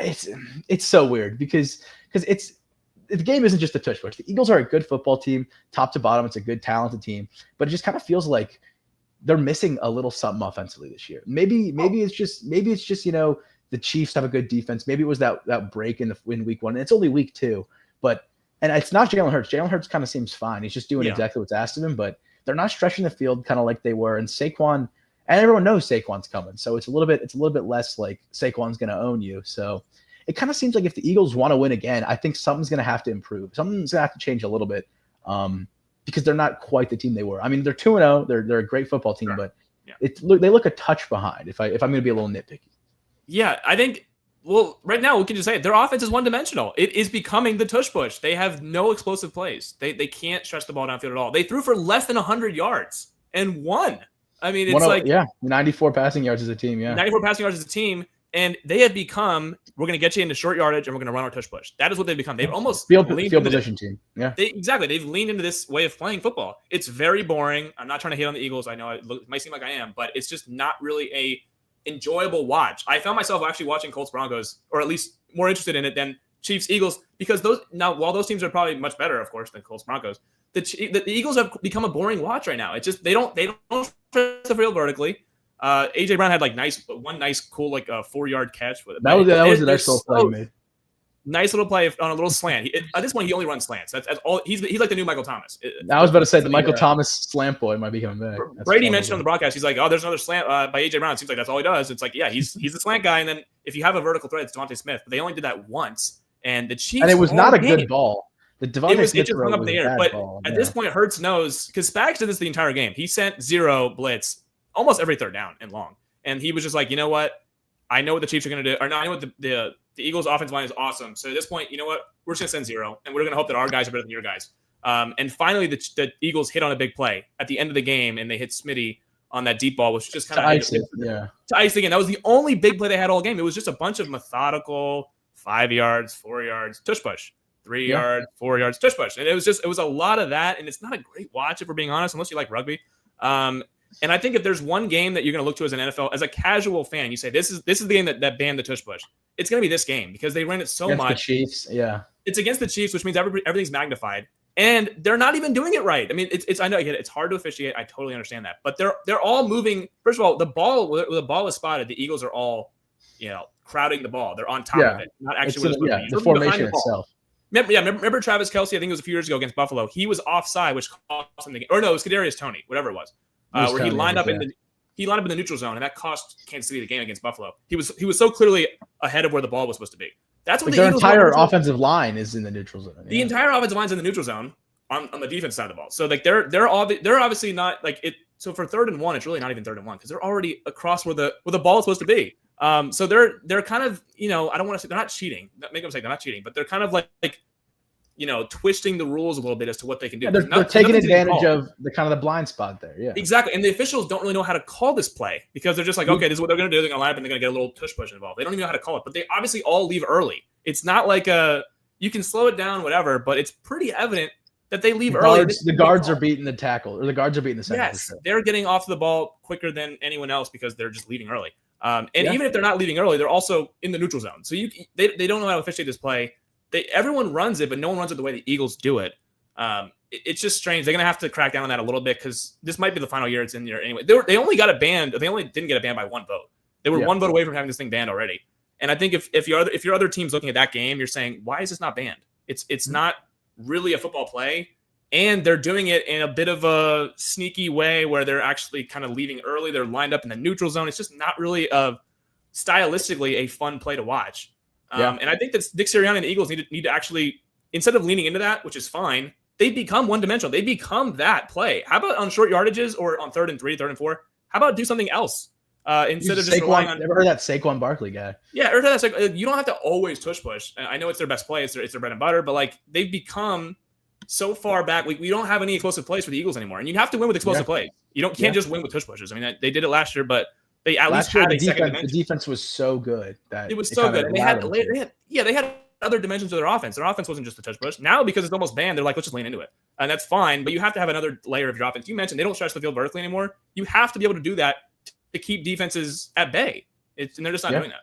it's so weird because the game isn't just a tush push. The Eagles are a good football team, top to bottom. It's a good, talented team, but it just kind of feels like they're missing a little something offensively this year. Maybe it's just the Chiefs have a good defense. Maybe it was that break in week 1. And it's only week 2, and it's not Jalen Hurts. Jalen Hurts kind of seems fine. He's just doing exactly what's asked of him, but they're not stretching the field kind of like they were. And Saquon, and everyone knows Saquon's coming, so it's a little bit less like Saquon's going to own you. So it kind of seems like if the Eagles want to win again, I think something's going to have to improve. Something's going to have to change a little bit because they're not quite the team they were. I mean, they're 2-0. They're a great football team, but they look a touch behind. If I'm going to be a little nitpicky. Yeah, I think. Well, right now we can just say it. Their offense is one-dimensional. It is becoming the tush push. They have no explosive plays. They can't stretch the ball downfield at all. They threw for less than 100 yards and won. I mean, it's 94 passing yards as a team. Yeah, 94 passing yards as a team. And they have become, we're going to get you into short yardage and we're going to run our tush push. That is what they've become. They've almost field position team. Yeah, exactly. They've leaned into this way of playing football. It's very boring. I'm not trying to hate on the Eagles. I know it might seem like I am, but it's just not really a enjoyable watch. I found myself actually watching Colts Broncos, or at least more interested in it than Chiefs Eagles, because while those teams are probably much better, of course, than Colts Broncos, the Eagles have become a boring watch right now. It's just they don't stretch the field vertically. AJ Brown had one nice cool 4-yard catch with it. That was a nice little play he made. Nice little play on a little slant. At this point, he only runs slants. That's all. He's like the new Michael Thomas. I was about to say the Michael Thomas slant boy might be coming back. Brady mentioned on the broadcast, he's like, "Oh, there's another slant by AJ Brown." It seems like that's all he does. It's like, yeah, he's a slant guy, and then if you have a vertical threat, it's Devontae Smith. But they only did that once, and the Chiefs. And it was not a good ball. It just hung up in the air. But at this point, Hurts knows, because Spags did this the entire game. He sent 0 blitz almost every third down and long, and he was just like, you know what? I know what the Chiefs are going to do, or no, I know what the Eagles' offensive line is awesome. So at this point, you know what? We're just going to send 0, and we're going to hope that our guys are better than your guys. And finally, the Eagles hit on a big play at the end of the game, and they hit Smitty on that deep ball, which just kind of to ice again. That was the only big play they had all game. It was just a bunch of methodical 5 yards, 4 yards, tush push, 3 yards, 4 yards, tush push, and it was a lot of that. And it's not a great watch if we're being honest, unless you like rugby. And I think if there's one game that you're going to look to as an NFL, as a casual fan, you say this is the game that banned the tush push. It's going to be this game because they ran it so against much. The Chiefs, yeah. It's against the Chiefs, which means everything's magnified, and they're not even doing it right. I mean, I know it's hard to officiate. I totally understand that, but they're all moving. First of all, the ball is spotted. The Eagles are all, crowding the ball. They're on top of it, not actually. The formation itself. Remember Travis Kelce? I think it was a few years ago against Buffalo. He was offside, which cost him the game. Or no, it was Kadarius Toney, whatever it was, where he lined up in the neutral zone, and that cost Kansas City the game against Buffalo. He was so clearly ahead of where the ball was supposed to be. That's what their entire offensive line is in the neutral zone. The entire offensive line's in the neutral zone on the defense side of the ball. So like they're obviously not like it. So for 3rd and 1, it's really not even 3rd and 1 because they're already across where the ball is supposed to be. So they're kind of I don't want to say they're not cheating. Make a mistake, they're not cheating, but they're kind of like twisting the rules a little bit as to what they can do. Yeah, they're taking advantage of the kind of the blind spot there. Yeah, exactly. And the officials don't really know how to call this play because they're just like, okay, this is what they're going to do. They're going to line up and they're going to get a little tush push involved. They don't even know how to call it, but they obviously all leave early. It's not like you can slow it down, whatever, but it's pretty evident that they leave early. The guards are beating the tackle, or the guards are beating the center. Yes, they're getting off the ball quicker than anyone else because they're just leaving early. Even if they're not leaving early, they're also in the neutral zone. So they don't know how to officiate this play. Everyone runs it, but no one runs it the way the Eagles do it. It's just strange. They're going to have to crack down on that a little bit because this might be the final year it's in there anyway. They only got it banned. They only didn't get it banned by 1 vote. They were 1 vote away from having this thing banned already. And I think if your other team's looking at that game, you're saying, why is this not banned? It's not really a football play. And they're doing it in a bit of a sneaky way where they're actually kind of leaving early. They're lined up in the neutral zone. It's just not really stylistically a fun play to watch. And I think that Nick Sirianni and the Eagles need to actually, instead of leaning into that, which is fine, they become one-dimensional. They become that play. How about on short yardages or on 3rd and 3, 3rd and 4? How about do something else instead of just relying on? Never heard that Saquon Barkley guy. Yeah, I heard that. You don't have to always tush push. I know it's their best play. It's their bread and butter, but like they've become so far back. We don't have any explosive plays for the Eagles anymore, and you have to win with explosive plays. You can't just win with tush pushes. I mean, they did it last year, but they at least had a second dimension. The defense was so good that it was so good, and they had other dimensions to their offense. Their offense wasn't just a tush push. Now, because it's almost banned, they're like, let's just lean into it, and that's fine. But you have to have another layer of your offense. You mentioned they don't stretch the field vertically anymore. You have to be able to do that to keep defenses at bay. And they're just not doing that.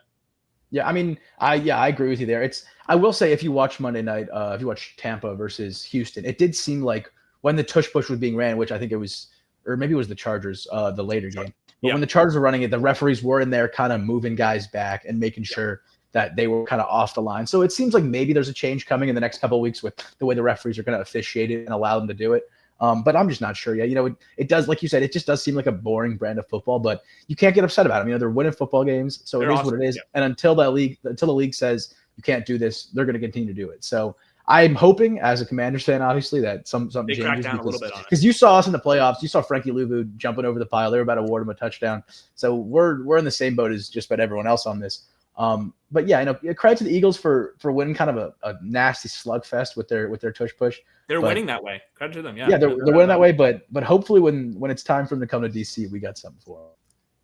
Yeah, I mean, I agree with you there. I will say, if you watch Monday night, if you watch Tampa versus Houston, it did seem like when the tush push was being ran, which I think it was, or maybe it was the Chargers, the later game. But when the Chargers were running it, the referees were in there kind of moving guys back and making sure that they were kind of off the line. So it seems like maybe there's a change coming in the next couple of weeks with the way the referees are going to officiate it and allow them to do it. But I'm just not sure yet. It does, like you said, it just does seem like a boring brand of football, but you can't get upset about it. They're winning football games, so it is what it is. Yeah. And until the league says you can't do this, they're going to continue to do it. So I'm hoping, as a Commanders fan, obviously, that some they changes crack down a little bit on it. Because you saw us in the playoffs. You saw Frankie Louvu jumping over the pile. They were about to award him a touchdown. So we're in the same boat as just about everyone else on this. But yeah, credit to the Eagles for winning kind of a nasty slugfest with their tush push. They're winning that way. Credit to them. Yeah, they're winning that way. But hopefully when it's time for them to come to DC, we got something for them.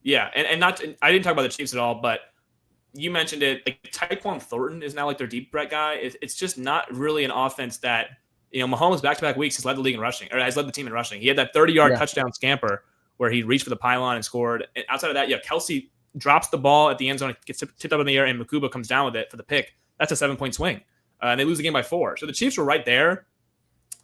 Yeah, and I didn't talk about the Chiefs at all, but you mentioned it. Like Tyquan Thornton is now like their deep threat guy. It's just not really an offense that Mahomes back-to-back weeks has led the league in rushing, or has led the team in rushing. He had that 30-yard touchdown scamper where he reached for the pylon and scored. And outside of that, Kelce drops the ball at the end zone, it gets tipped up in the air, and Makuba comes down with it for the pick. That's a 7-point swing. And they lose the game by 4. So the Chiefs were right there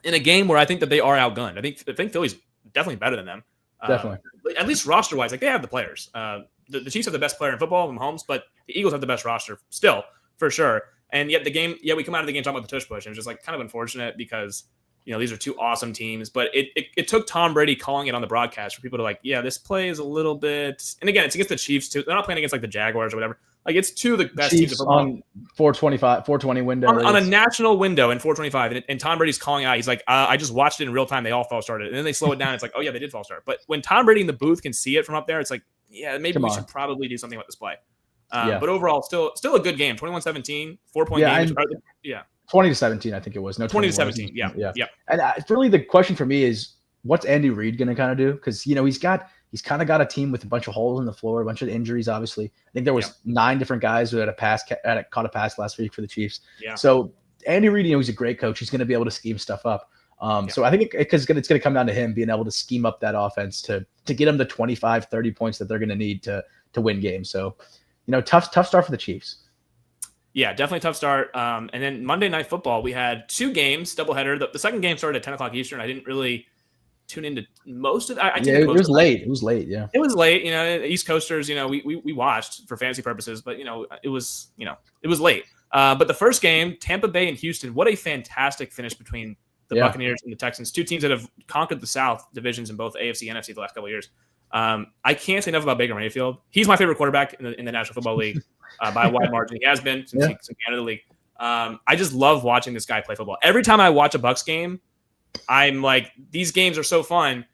in a game where I think that they are outgunned. I think Philly's definitely better than them. Definitely. At least roster-wise, like they have the players. The Chiefs have the best player in football, Mahomes, but the Eagles have the best roster still, for sure. And yet we come out of the game talking about the tush push. And it was just like kind of unfortunate because these are two awesome teams. But it took Tom Brady calling it on the broadcast for people to this play is a little bit. And again, it's against the Chiefs too. They're not playing against like the Jaguars or whatever. Like it's two of the best Chiefs teams on 420 window on a national window in 425, and Tom Brady's calling out. He's like, I just watched it in real time. They all false started, and then they slow it down. It's like, oh yeah, they did false start. But when Tom Brady in the booth can see it from up there, it's like, yeah, maybe we should probably do something about this play. But overall, still a good game. 21-17, 4-point game. 20-17, I think it was. No, 20-17. Yeah. And really, the question for me is, what's Andy Reid going to kind of do? Because he's kind of got a team with a bunch of holes in the floor, a bunch of injuries. Obviously, I think there was 9 different guys who had caught a pass last week for the Chiefs. Yeah. So Andy Reid, he's a great coach. He's going to be able to scheme stuff up. So I think it's going to come down to him being able to scheme up that offense to get them the 25, 30 points that they're going to need to win games. So, tough start for the Chiefs. Yeah, definitely tough start. And then Monday Night Football, we had 2 games, doubleheader. The second game started at 10 o'clock Eastern. I didn't really tune into most of it. It was late. It was late. Yeah, it was late. East Coasters. We watched for fantasy purposes, but it was late. But the first game, Tampa Bay and Houston. What a fantastic finish between the Buccaneers and the Texans. 2 teams that have conquered the South divisions in both AFC and NFC the last couple of years. I can't say enough about Baker Mayfield. He's my favorite quarterback in the National Football League by a wide margin. He has been since he came out of the league. I just love watching this guy play football. Every time I watch a Bucs game, I'm like, these games are so fun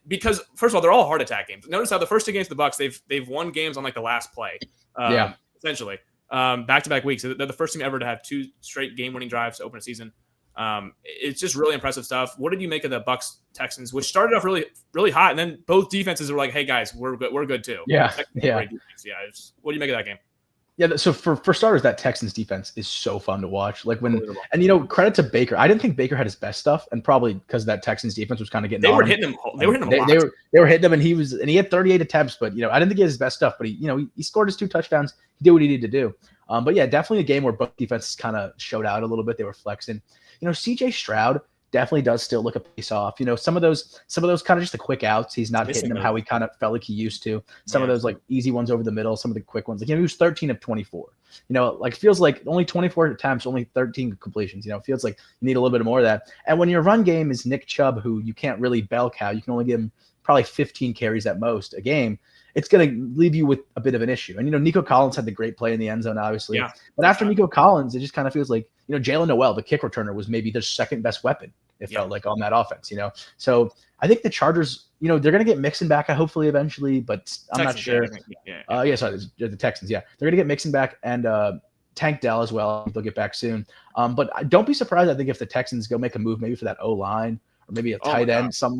because, first of all, they're all heart attack games. Notice how the first 2 games of the Bucs, they've won games on like the last play, essentially, back-to-back weeks. They're the first team ever to have 2 straight game-winning drives to open a season. It's just really impressive stuff. What did you make of the Bucs Texans, which started off really, really hot, and then both defenses were like, "Hey guys, we're good too." Yeah. What do you make of that game? Yeah, so for starters, that Texans defense is so fun to watch. Like credit to Baker. I didn't think Baker had his best stuff, and probably because that Texans defense was kind of getting. They were hitting him. They were hitting him. They were hitting him, and he had 38 attempts. But I didn't think he had his best stuff. But he scored his 2 touchdowns. He did what he needed to do. But yeah, definitely a game where both defenses kind of showed out a little bit. They were flexing. CJ Stroud definitely does still look a pace off. Some of those kind of just the quick outs. He's not hitting them how he kind of felt like he used to. Some of those like easy ones over the middle, some of the quick ones. Like he was 13 of 24. Like feels like only 24 attempts, only 13 completions. It feels like you need a little bit more of that. And when your run game is Nick Chubb, who you can't really bell cow, you can only give him probably 15 carries at most a game. It's going to leave you with a bit of an issue. And, Nico Collins had the great play in the end zone, obviously. Yeah, but after Nico Collins, it just kind of feels like, Jalen Noel, the kick returner, was maybe their second best weapon, it felt like, on that offense, So I think the Chargers, they're going to get Mixon back, hopefully, eventually, but I'm not sure. Sorry, the Texans, They're going to get Mixon back and Tank Dell as well. They'll get back soon. But don't be surprised, I think, if the Texans go make a move maybe for that O-line, or maybe a tight end, some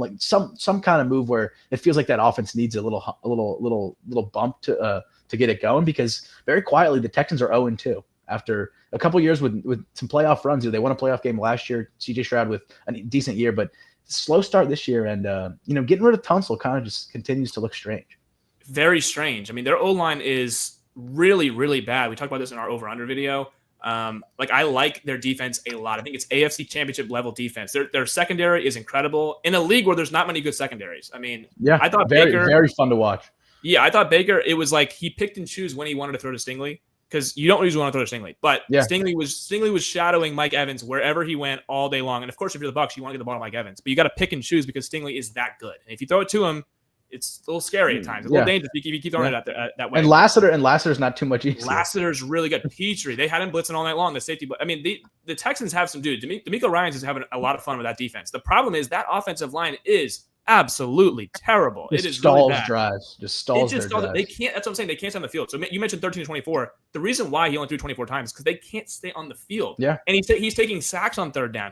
kind of move where it feels like that offense needs a little bump to get it going, because very quietly the Texans are 0-2 after a couple years with some playoff runs. They won a playoff game last year. CJ Stroud with a decent year, but slow start this year, and getting rid of Tunsil kind of just continues to look strange. Very strange. I mean, their O-line is really, really bad. We talked about this in our over/under video. I like their defense a lot. I think it's AFC Championship level defense. Their secondary is incredible in a league where there's not many good secondaries. I mean, I thought Baker, very fun to watch. Yeah, I thought Baker, it was like he picked and choose when he wanted to throw to Stingley, because you don't usually want to throw to Stingley. But Stingley was shadowing Mike Evans wherever he went all day long. And of course, if you're the Bucs, you want to get the ball to Mike Evans, but you got to pick and choose because Stingley is that good. And if you throw it to him, it's a little scary at times. It's a little dangerous if you keep throwing it out there that way. And Lassiter's not too much easier. Lassiter's really good. Petrie, they had him blitzing all night long. The safety, I mean, the Texans have some dudes. D'Amico Ryans is having a lot of fun with that defense. The problem is that offensive line is absolutely terrible. It is stalls really bad. Drives. Just stalls their drives. They can't. That's what I'm saying. They can't stay on the field. So you mentioned 13 to 24. The reason why he only threw 24 times is because they can't stay on the field. Yeah, and he's taking sacks on third down.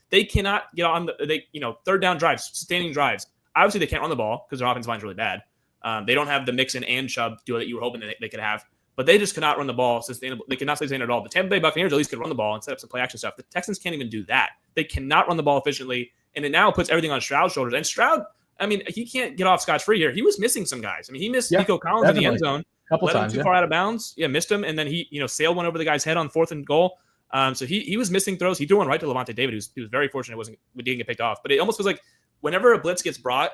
They cannot get on third down drives, sustaining drives. Obviously, they can't run the ball because their offensive line is really bad. They don't have the Mixon and Chubb duo that you were hoping that they could have. But they just cannot run the ball sustainable. They cannot stay sustainable at all. The Tampa Bay Buccaneers at least could run the ball and set up some play action stuff. The Texans can't even do that. They cannot run the ball efficiently, and it now puts everything on Stroud's shoulders. And Stroud, I mean, he can't get off scotch-free here. He was missing some guys. I mean, he missed Nico Collins in the end zone. A couple times, too far out of bounds. Yeah, missed him, and then he sailed one over the guy's head on 4th and goal. So he was missing throws. He threw one right to Levante David, who was very fortunate we didn't get picked off. But it almost feels like whenever a blitz gets brought,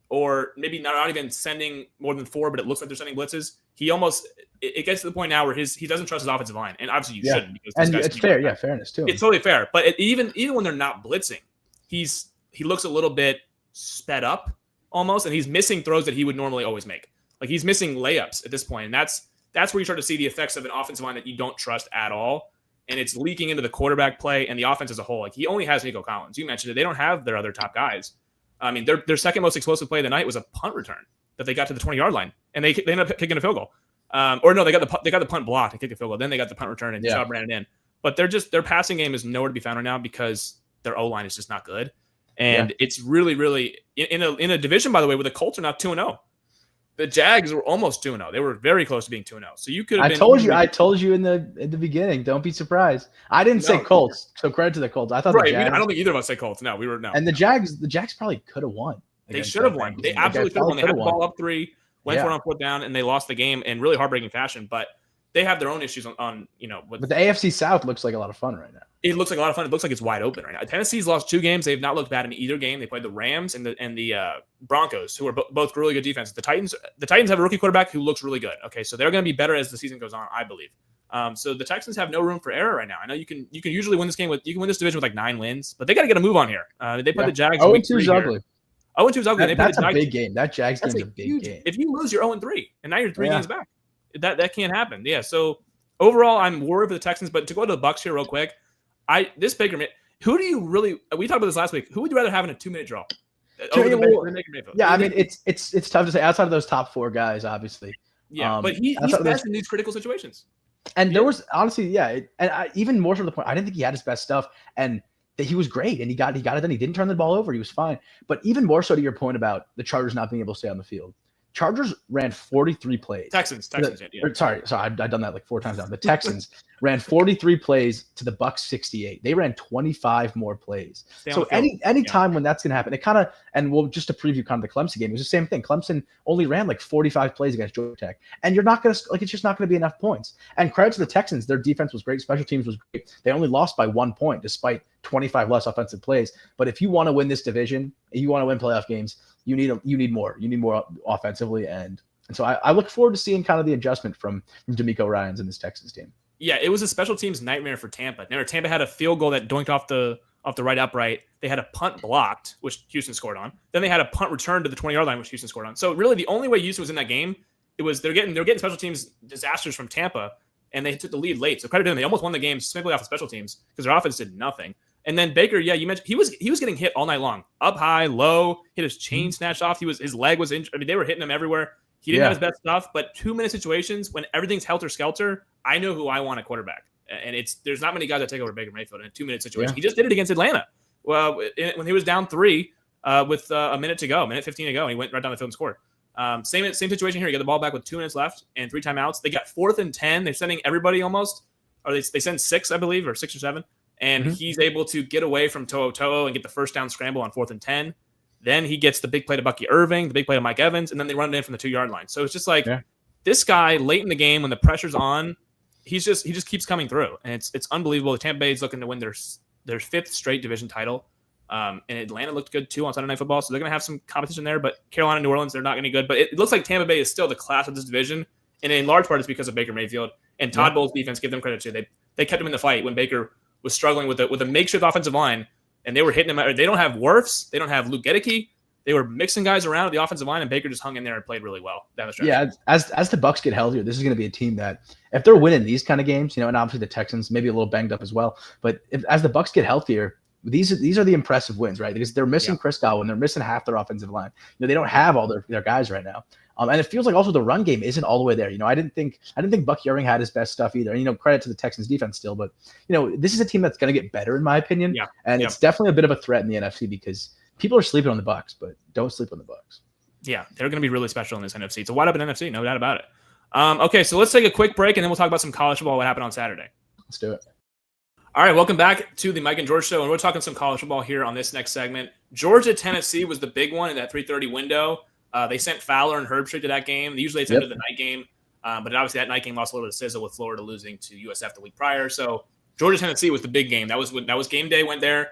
or maybe not even sending more than 4, but it looks like they're sending blitzes, it gets to the point now where he doesn't trust his offensive line, and obviously you shouldn't, because it's fair, fairness too. It's totally fair, but even when they're not blitzing, he looks a little bit sped up almost, and he's missing throws that he would normally always make. Like he's missing layups at this point, and that's where you start to see the effects of an offensive line that you don't trust at all, and it's leaking into the quarterback play and the offense as a whole. Like he only has Nico Collins. You mentioned it; they don't have their other top guys. I mean, their second most explosive play of the night was a punt return that they got to the 20-yard line, and they ended up kicking a field goal. Or no, they got the punt blocked and kicked a field goal. Then they got the punt return and Chubb ran it in. But their passing game is nowhere to be found right now because their O-line is just not good, and it's really, really in a division, by the way, where the Colts are now 2-0. The Jags were almost 2-0. They were very close to being 2-0. So you could have I been. told you in the beginning. Don't be surprised. I didn't say Colts, so credit to the Colts. I thought the Jags. I don't think either of us said Colts. No, we were no. And the Jags probably could have won. They should have won. They absolutely could have won. They had the ball up 3, went for it on 4th down, and they lost the game in really heartbreaking fashion. But they have their own issues on but the AFC South looks like a lot of fun right now. It looks like a lot of fun. It looks like it's wide open right now. Tennessee's lost 2 games. They've not looked bad in either game. They played the Rams and the Broncos, who are both really good defenses. The Titans have a rookie quarterback who looks really good. Okay, so they're going to be better as the season goes on, I believe. So the Texans have no room for error right now. I know you can usually win this division with like 9 wins, but they got to get a move on here. They play the Jags. 0-2 is ugly. 0-2 is ugly. That's a big game. That Jags game is a big game. If you lose, you're 0-3, and now you're 3 games back. That can't happen. Yeah. So overall, I'm worried for the Texans. But to go to the Bucs here real quick, this Baker, who do you really? We talked about this last week. Who would you rather have in a 2-minute draw? Yeah, I mean it's tough to say outside of those top 4 guys, obviously. Yeah, but he's best in these critical situations. And there was honestly, even more to the point, I didn't think he had his best stuff, and that he was great, and he got it done. He didn't turn the ball over. He was fine. But even more so to your point about the Chargers not being able to stay on the field. Chargers ran 43 plays. Texans. Sorry, I've done that like 4 times now. The Texans ran 43 plays to the Bucs 68. They ran 25 more plays. So any time when that's going to happen, it kind of, and we'll just to preview kind of the Clemson game, it was the same thing. Clemson only ran like 45 plays against Georgia Tech, and you're not going to it's just not going to be enough points. And credit to the Texans, their defense was great, special teams was great. They only lost by 1 point despite 25 less offensive plays. But if you want to win this division, you want to win playoff games, you need more. You need more offensively, and so I look forward to seeing kind of the adjustment from D'Amico Ryans in this Texans team. Yeah, it was a special teams nightmare for Tampa. Tampa had a field goal that doinked off the right upright. They had a punt blocked, which Houston scored on. Then they had a punt return to the 20-yard line, which Houston scored on. So really, the only way Houston was in that game, it was they're getting special teams disasters from Tampa, and they took the lead late. So credit to them, they almost won the game simply off of special teams because their offense did nothing. And then Baker, you mentioned he was getting hit all night long, up high, low, hit his chain snatched off. His leg was injured. I mean, they were hitting him everywhere. He didn't have his best stuff, but 2-minute situations when everything's helter skelter, I know who I want at quarterback, and there's not many guys that take over Baker Mayfield in a 2-minute situation. He just did it against Atlanta. Well, when he was down 3 with a minute 15 to go, and he went right down the field and scored. Same situation here. You get the ball back with 2 minutes left and 3 timeouts. They got 4th and 10. They're sending everybody almost, or they send 6, I believe, or 6 or 7. And he's able to get away from To'o and get the first down scramble on 4th and 10. Then he gets the big play to Bucky Irving, the big play to Mike Evans, and then they run it in from the 2-yard line. So it's just like this guy late in the game when the pressure's on, he just keeps coming through, and it's unbelievable. Tampa Bay is looking to win their 5th straight division title, and Atlanta looked good too on Sunday Night Football, so they're gonna have some competition there. But Carolina, New Orleans, they're not gonna be good. But it looks like Tampa Bay is still the class of this division, and in large part it's because of Baker Mayfield and Todd Bowles' defense. Give them credit too. They kept him in the fight when Baker was struggling with a makeshift offensive line, and they were hitting him. They don't have Wirfs. They don't have Luke Gedeke. They were mixing guys around at the offensive line, and Baker just hung in there and played really well down the stretch. Yeah, as the Bucs get healthier, this is going to be a team that if they're winning these kind of games, and obviously the Texans maybe a little banged up as well, but as the Bucs get healthier, these are the impressive wins, right? Because they're missing Chris Godwin, they're missing half their offensive line. They don't have all their guys right now. And it feels like also the run game isn't all the way there. I didn't think Bucky Irving had his best stuff either. And, credit to the Texans defense still, but this is a team that's going to get better in my opinion. Yeah. And it's definitely a bit of a threat in the NFC because people are sleeping on the Bucs, but don't sleep on the Bucs. Yeah, they're going to be really special in this NFC. It's a wide open NFC, no doubt about it. Okay, so let's take a quick break and then we'll talk about some college football. What happened on Saturday? Let's do it. All right, welcome back to the Mike and George Show, and we're talking some college football here on this next segment. Georgia-Tennessee was the big one in that 3:30 window. They sent Fowler and Herbstreit to that game. Usually it's into the night game, but obviously that night game lost a little bit of sizzle with Florida losing to USF the week prior. So Georgia-Tennessee was the big game. That was game day. Went there.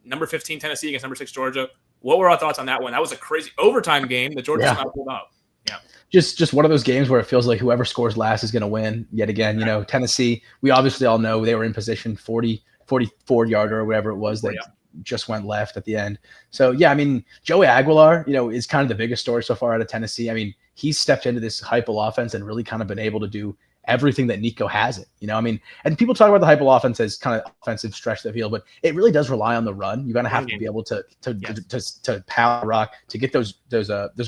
Number 15 Tennessee against number 6 Georgia. What were our thoughts on that one? That was a crazy overtime game that Georgia somehow pulled out. Yeah. Just one of those games where it feels like whoever scores last is going to win yet again. Tennessee, we obviously all know they were in position 44-yarder or whatever it was that just went left at the end. So, yeah, I mean, Joey Aguilar, is kind of the biggest story so far out of Tennessee. I mean, he's stepped into this Heupel offense and really kind of been able to do everything that Nico hasn't, and people talk about the Heupel offense as kind of offensive stretch of the field, but it really does rely on the run. You're going to have to be able to power rock, to get those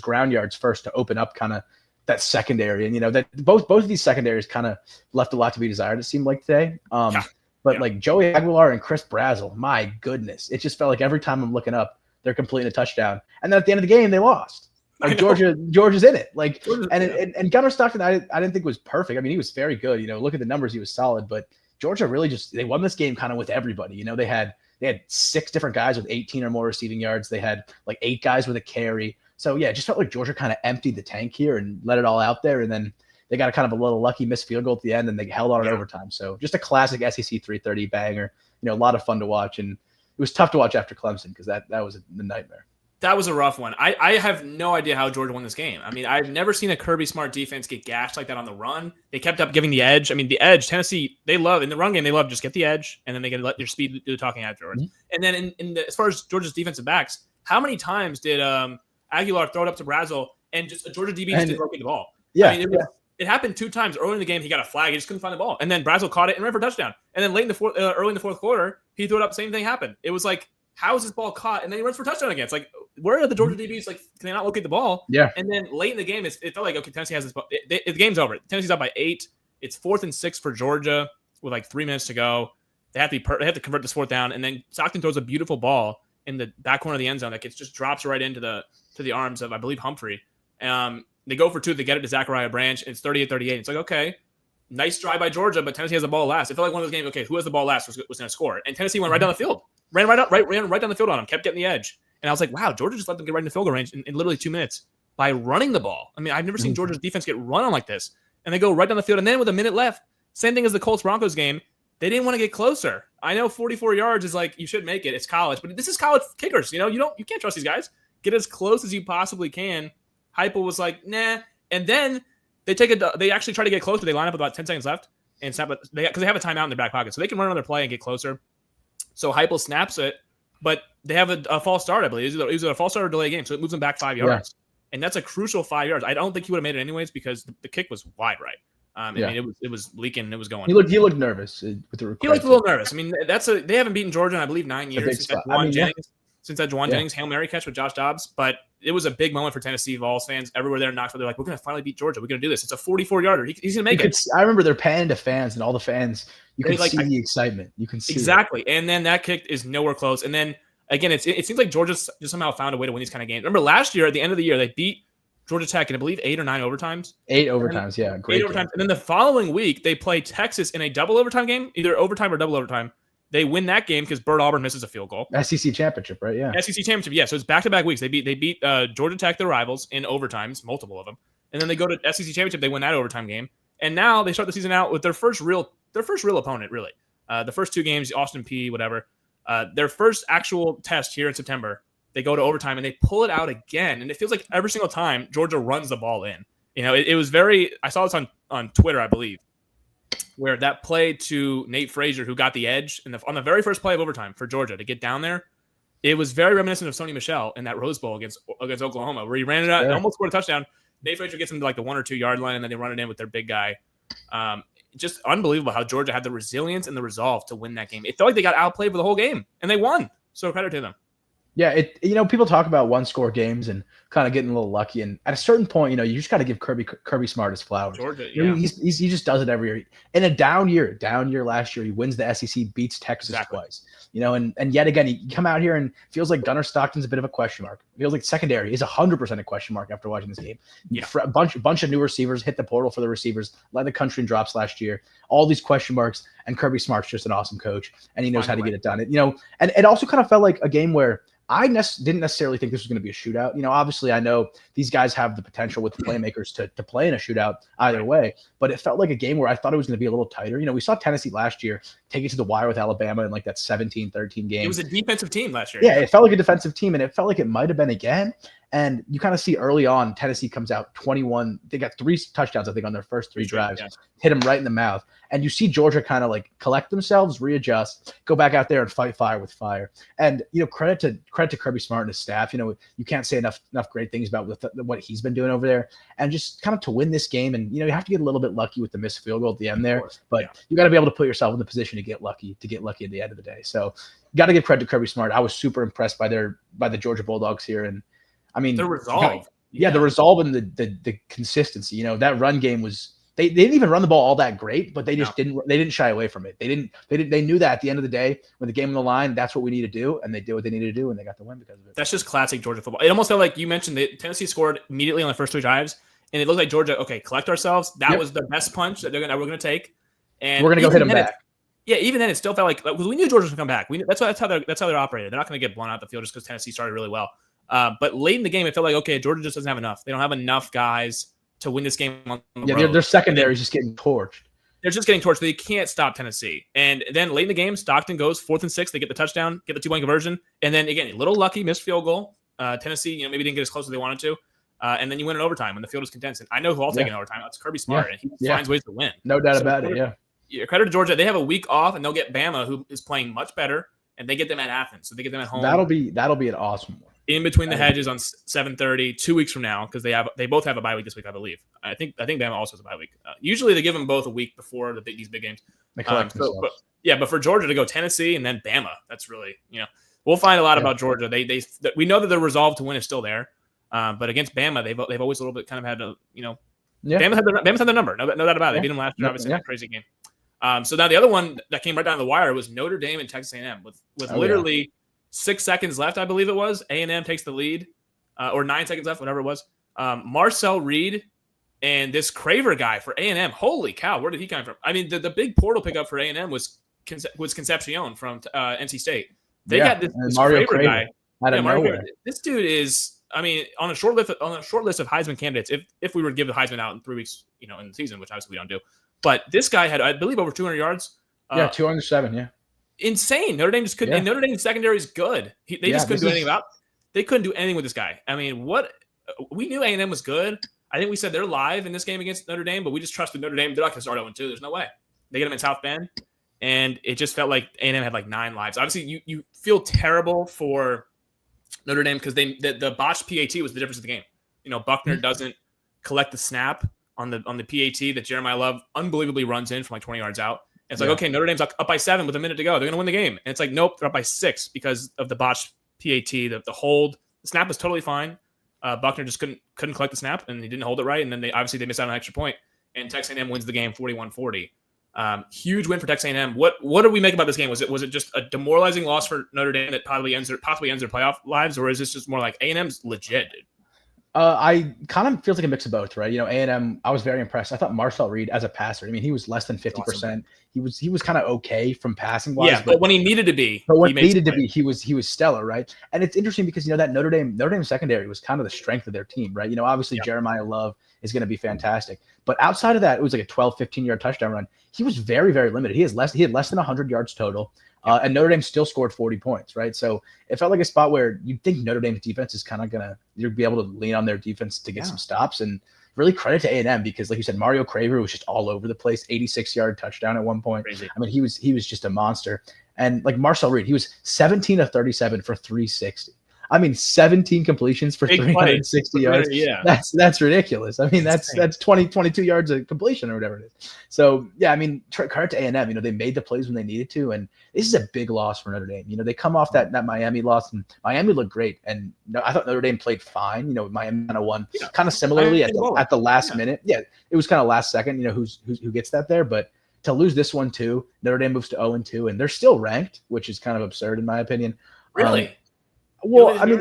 ground yards first to open up kind of that secondary. And, that both of these secondaries kind of left a lot to be desired, it seemed like today. But like Joey Aguilar and Chris Brazzell, my goodness, it just felt like every time I'm looking up, they're completing a touchdown. And then at the end of the game, they lost. Like Georgia's in it. Like, and Gunnar Stockton, I didn't think was perfect. I mean, he was very good. Look at the numbers, he was solid. But Georgia really they won this game kind of with everybody. They had 6 different guys with 18 or more receiving yards. They had like 8 guys with a carry. So yeah, it just felt like Georgia kind of emptied the tank here and let it all out there. And then they got a kind of a little lucky missed field goal at the end, and they held on in overtime. So just a classic SEC 3:30 banger. A lot of fun to watch, and it was tough to watch after Clemson because that was the nightmare. That was a rough one. I have no idea how Georgia won this game. I mean, I've never seen a Kirby Smart defense get gashed like that on the run. They kept up giving the edge. I mean, the edge, Tennessee, they love in the run game. They love just get the edge, and then they can let your speed do the talking afterwards. Mm-hmm. And then as far as Georgia's defensive backs, how many times did Aguilar throw it up to Brazel and just a Georgia DB just didn't the ball? Yeah, I mean, it happened 2 times early in the game. He got a flag. He just couldn't find the ball, and then Brazel caught it and ran for a touchdown. And then late in the early in the fourth quarter, he threw it up. Same thing happened. It was like, how is this ball caught? And then he runs for a touchdown again. It's like, where are the Georgia DBs? Like, can they not locate the ball? Yeah. And then late in the game, it felt like, okay, Tennessee has this ball. The game's over. Tennessee's up by 8. It's 4th and 6 for Georgia with like 3 minutes to go. They have to convert this 4th down, and then Stockton throws a beautiful ball in the back corner of the end zone that just drops right into the arms of, I believe, Humphrey. They go for 2. They get it to Zachariah Branch. It's 38-38. It's like, okay, nice drive by Georgia, but Tennessee has the ball last. It felt like one of those games, okay, who has the ball last was going to score. And Tennessee went right down the field. Ran right down the field on him, kept getting the edge. And I was like, wow, Georgia just let them get right in the field goal range in literally 2 minutes by running the ball. I mean, I've never seen Georgia's defense get run on like this. And they go right down the field. And then with a minute left, same thing as the Colts-Broncos game, they didn't want to get closer. I know 44 yards is like, you should make it. It's college. But this is college kickers. You can't trust these guys. Get as close as you possibly can. Heupel was like, nah. And then they actually try to get closer. They line up with about 10 seconds left. And snap it because they have a timeout in their back pocket. So they can run another play and get closer. So Heupel snaps it, but they have a false start, I believe. It was a false start or delay game, so it moves them back 5 yards. And that's a crucial 5 yards. I don't think he would have made it anyways because the kick was wide right. I mean, it was leaking. It was going. He looked nervous with the request. He looked a little nervous. I mean, they haven't beaten Georgia in, I believe, 9 years since that Juwan Jennings Hail Mary catch with Josh Dobbs. But it was a big moment for Tennessee Vols fans everywhere there in Knoxville. They're like, we're going to finally beat Georgia. We're going to do this. It's a 44-yarder. He's going to make it. I remember they're panning to fans, and all the fans, you can see the excitement. You can see exactly. And then that kick is nowhere close. And then again, it seems like Georgia just somehow found a way to win these kind of games. Remember last year at the end of the year, they beat Georgia Tech in, I believe, 8 or 9 overtimes. 8 overtimes, yeah. Great 8 overtimes. And then the following week, they play Texas in a double overtime game, either overtime or double overtime. They win that game because Bert Auburn misses a field goal. SEC championship, right? Yeah. SEC championship, yeah. So it's back-to-back weeks. They beat Georgia Tech, their rivals, in overtimes, multiple of them. And then they go to SEC championship. They win that overtime game. And now they start the season out with their first real opponent, really. The first 2 games, Austin Peay, whatever. Their first actual test here in September. They go to overtime and they pull it out again. And it feels like every single time Georgia runs the ball in. It was very – I saw this on Twitter, I believe, where that play to Nate Frazier, who got the edge on the very first play of overtime for Georgia to get down there. It was very reminiscent of Sony Michel in that Rose Bowl against Oklahoma, where he ran it out and almost scored a touchdown. Nate Frazier gets him to like the 1 or 2 yard line, and then they run it in with their big guy. Just unbelievable how Georgia had the resilience and the resolve to win that game. It felt like they got outplayed for the whole game, and they won. So credit to them. Yeah, people talk about 1-score games and kind of getting a little lucky, and at a certain point, you just got to give Kirby Smart his flowers. Georgia, he just does it every year. In a down year last year, he wins the SEC, beats Texas twice. And yet again, he come out here and feels like Gunnar Stockton's a bit of a question mark. Feels like secondary is 100% a question mark after watching this game. Yeah, a bunch of new receivers hit the portal for the receivers, led the country in drops last year. All these question marks, and Kirby Smart's just an awesome coach, and he knows how to get it done. And it also kind of felt like a game where I didn't necessarily think this was going to be a shootout. Obviously, I know these guys have the potential with playmakers to play in a shootout either way, but it felt like a game where I thought it was going to be a little tighter. We saw Tennessee last year take it to the wire with Alabama in like that 17-13 game. It was a defensive team last year. Yeah, it felt like a defensive team, and it felt like it might have been again. And you kind of see early on, Tennessee comes out 21. They got 3 touchdowns, I think, on their first 3 drives. Yeah. Hit them right in the mouth. And you see Georgia kind of like collect themselves, readjust, go back out there and fight fire with fire. And, credit to Kirby Smart and his staff. You can't say enough great things about what he's been doing over there. And just kind of to win this game. And, you have to get a little bit lucky with the missed field goal at the end there. But you got to be able to put yourself in the position to get lucky at the end of the day. So got to give credit to Kirby Smart. I was super impressed by the Georgia Bulldogs here. And, I mean, the resolve. The resolve and the consistency. That run game was they didn't even run the ball all that great, but they just didn't shy away from it. They knew that at the end of the day, with the game on the line, that's what we need to do, and they did what they needed to do, and they got the win because of it. That's just classic Georgia football. It almost felt like you mentioned that Tennessee scored immediately on the first 3 drives, and it looked like Georgia, okay, collect ourselves. That was the best punch that we're going to take, and we're going to go hit them back. Yeah, even then, it still felt like we knew Georgia was going to come back. That's how they're operated. They're not going to get blown out the field just because Tennessee started really well. But late in the game, it felt like, okay, Georgia just doesn't have enough. They don't have enough guys to win this game on the road. Their secondary is just getting torched. They're just getting torched. They can't stop Tennessee. And then late in the game, Stockton goes 4th and 6. They get the touchdown, get the 2-point conversion. And then, again, a little lucky, missed field goal. Tennessee, maybe didn't get as close as they wanted to. And then you win in overtime when the field is contested. I know who I'll take in overtime. That's Kirby Smart, and he finds ways to win. No doubt about it, Credit to Georgia. They have a week off, and they'll get Bama, who is playing much better, and they get them at Athens. So they get them at home. That'll be an awesome one. In between the hedges on 7:30, 2 weeks from now, because they both have a bye week this week, I believe. I think Bama also has a bye week. Usually they give them both a week before these big games. But for Georgia to go Tennessee and then Bama, that's really we'll find a lot about Georgia. We know that their resolve to win is still there, but against Bama, they've always a little bit kind of had to Bama's had their number. No doubt about it. They beat them last year, obviously, in a crazy game. So now the other one that came right down the wire was Notre Dame and Texas A&M with literally 6 seconds left, I believe it was. A&M takes the lead, or 9 seconds left, whatever it was. Marcel Reed and this Craver guy for A&M. Holy cow, where did he come from? I mean, the big portal pickup for A&M was Concepcion from NC State. They got this Mario Craver guy. Out of nowhere. This dude is, I mean, on a short list of Heisman candidates. If we were to give the Heisman out in 3 weeks, in the season, which obviously we don't do. But this guy had, I believe, over 200 yards. 207. Yeah. Insane. Notre Dame just couldn't. And Notre Dame's secondary is good. They just couldn't do anything about. They couldn't do anything with this guy. I mean, we knew A&M was good. I think we said they're live in this game against Notre Dame, but we just trusted Notre Dame. They're not going to start 0-2. There's no way. They get them in South Bend, and it just felt like A&M had like 9 lives. Obviously, you feel terrible for Notre Dame because the botched PAT was the difference of the game. Buckner doesn't collect the snap on the PAT that Jeremiah Love unbelievably runs in from like 20 yards out. And it's like, okay, Notre Dame's up by 7 with a minute to go. They're going to win the game. And it's like, nope, they're up by 6 because of the botched PAT, the hold. The snap was totally fine. Buckner just couldn't collect the snap, and he didn't hold it right. And then they missed out on an extra point. And Texas A&M wins the game 41-40. Huge win for Texas A&M. What do we make about this game? Was it just a demoralizing loss for Notre Dame that possibly ends their playoff lives, or is this just more like A&M's legit, dude? I kind of feels like a mix of both, right? A&M, I was very impressed. I thought Marcel Reed as a passer, I mean, he was less than 50%. Awesome. He was kind of okay from passing wise. Yeah, but when he needed to be, he was stellar, right? And it's interesting because that Notre Dame secondary was kind of the strength of their team, right? Obviously Jeremiah Love is going to be fantastic, but outside of that, it was like a 12-15 yard touchdown run. He was very, very limited. He had less than 100 yards total. And Notre Dame still scored 40 points, right? So it felt like a spot where you'd think Notre Dame's defense is kind of you'll be able to lean on their defense to get some stops. And really credit to A&M because, like you said, Mario Craver was just all over the place, 86-yard touchdown at one point. Crazy. I mean, he was just a monster. And like Marcel Reed, he was 17 of 37 for 360. I mean, 17 completions for 360 yards. Yeah. That's ridiculous. I mean, that's 22 yards of completion or whatever it is. So, yeah, I mean, credit to A&M. They made the plays when they needed to, and this is a big loss for Notre Dame. They come off that Miami loss, and Miami looked great. And I thought Notre Dame played fine. Miami kind of won kind of similarly at the last minute. Yeah, it was kind of last second, who gets that there. But to lose this one too, Notre Dame moves to 0-2, and they're still ranked, which is kind of absurd in my opinion. Really? Well, I mean,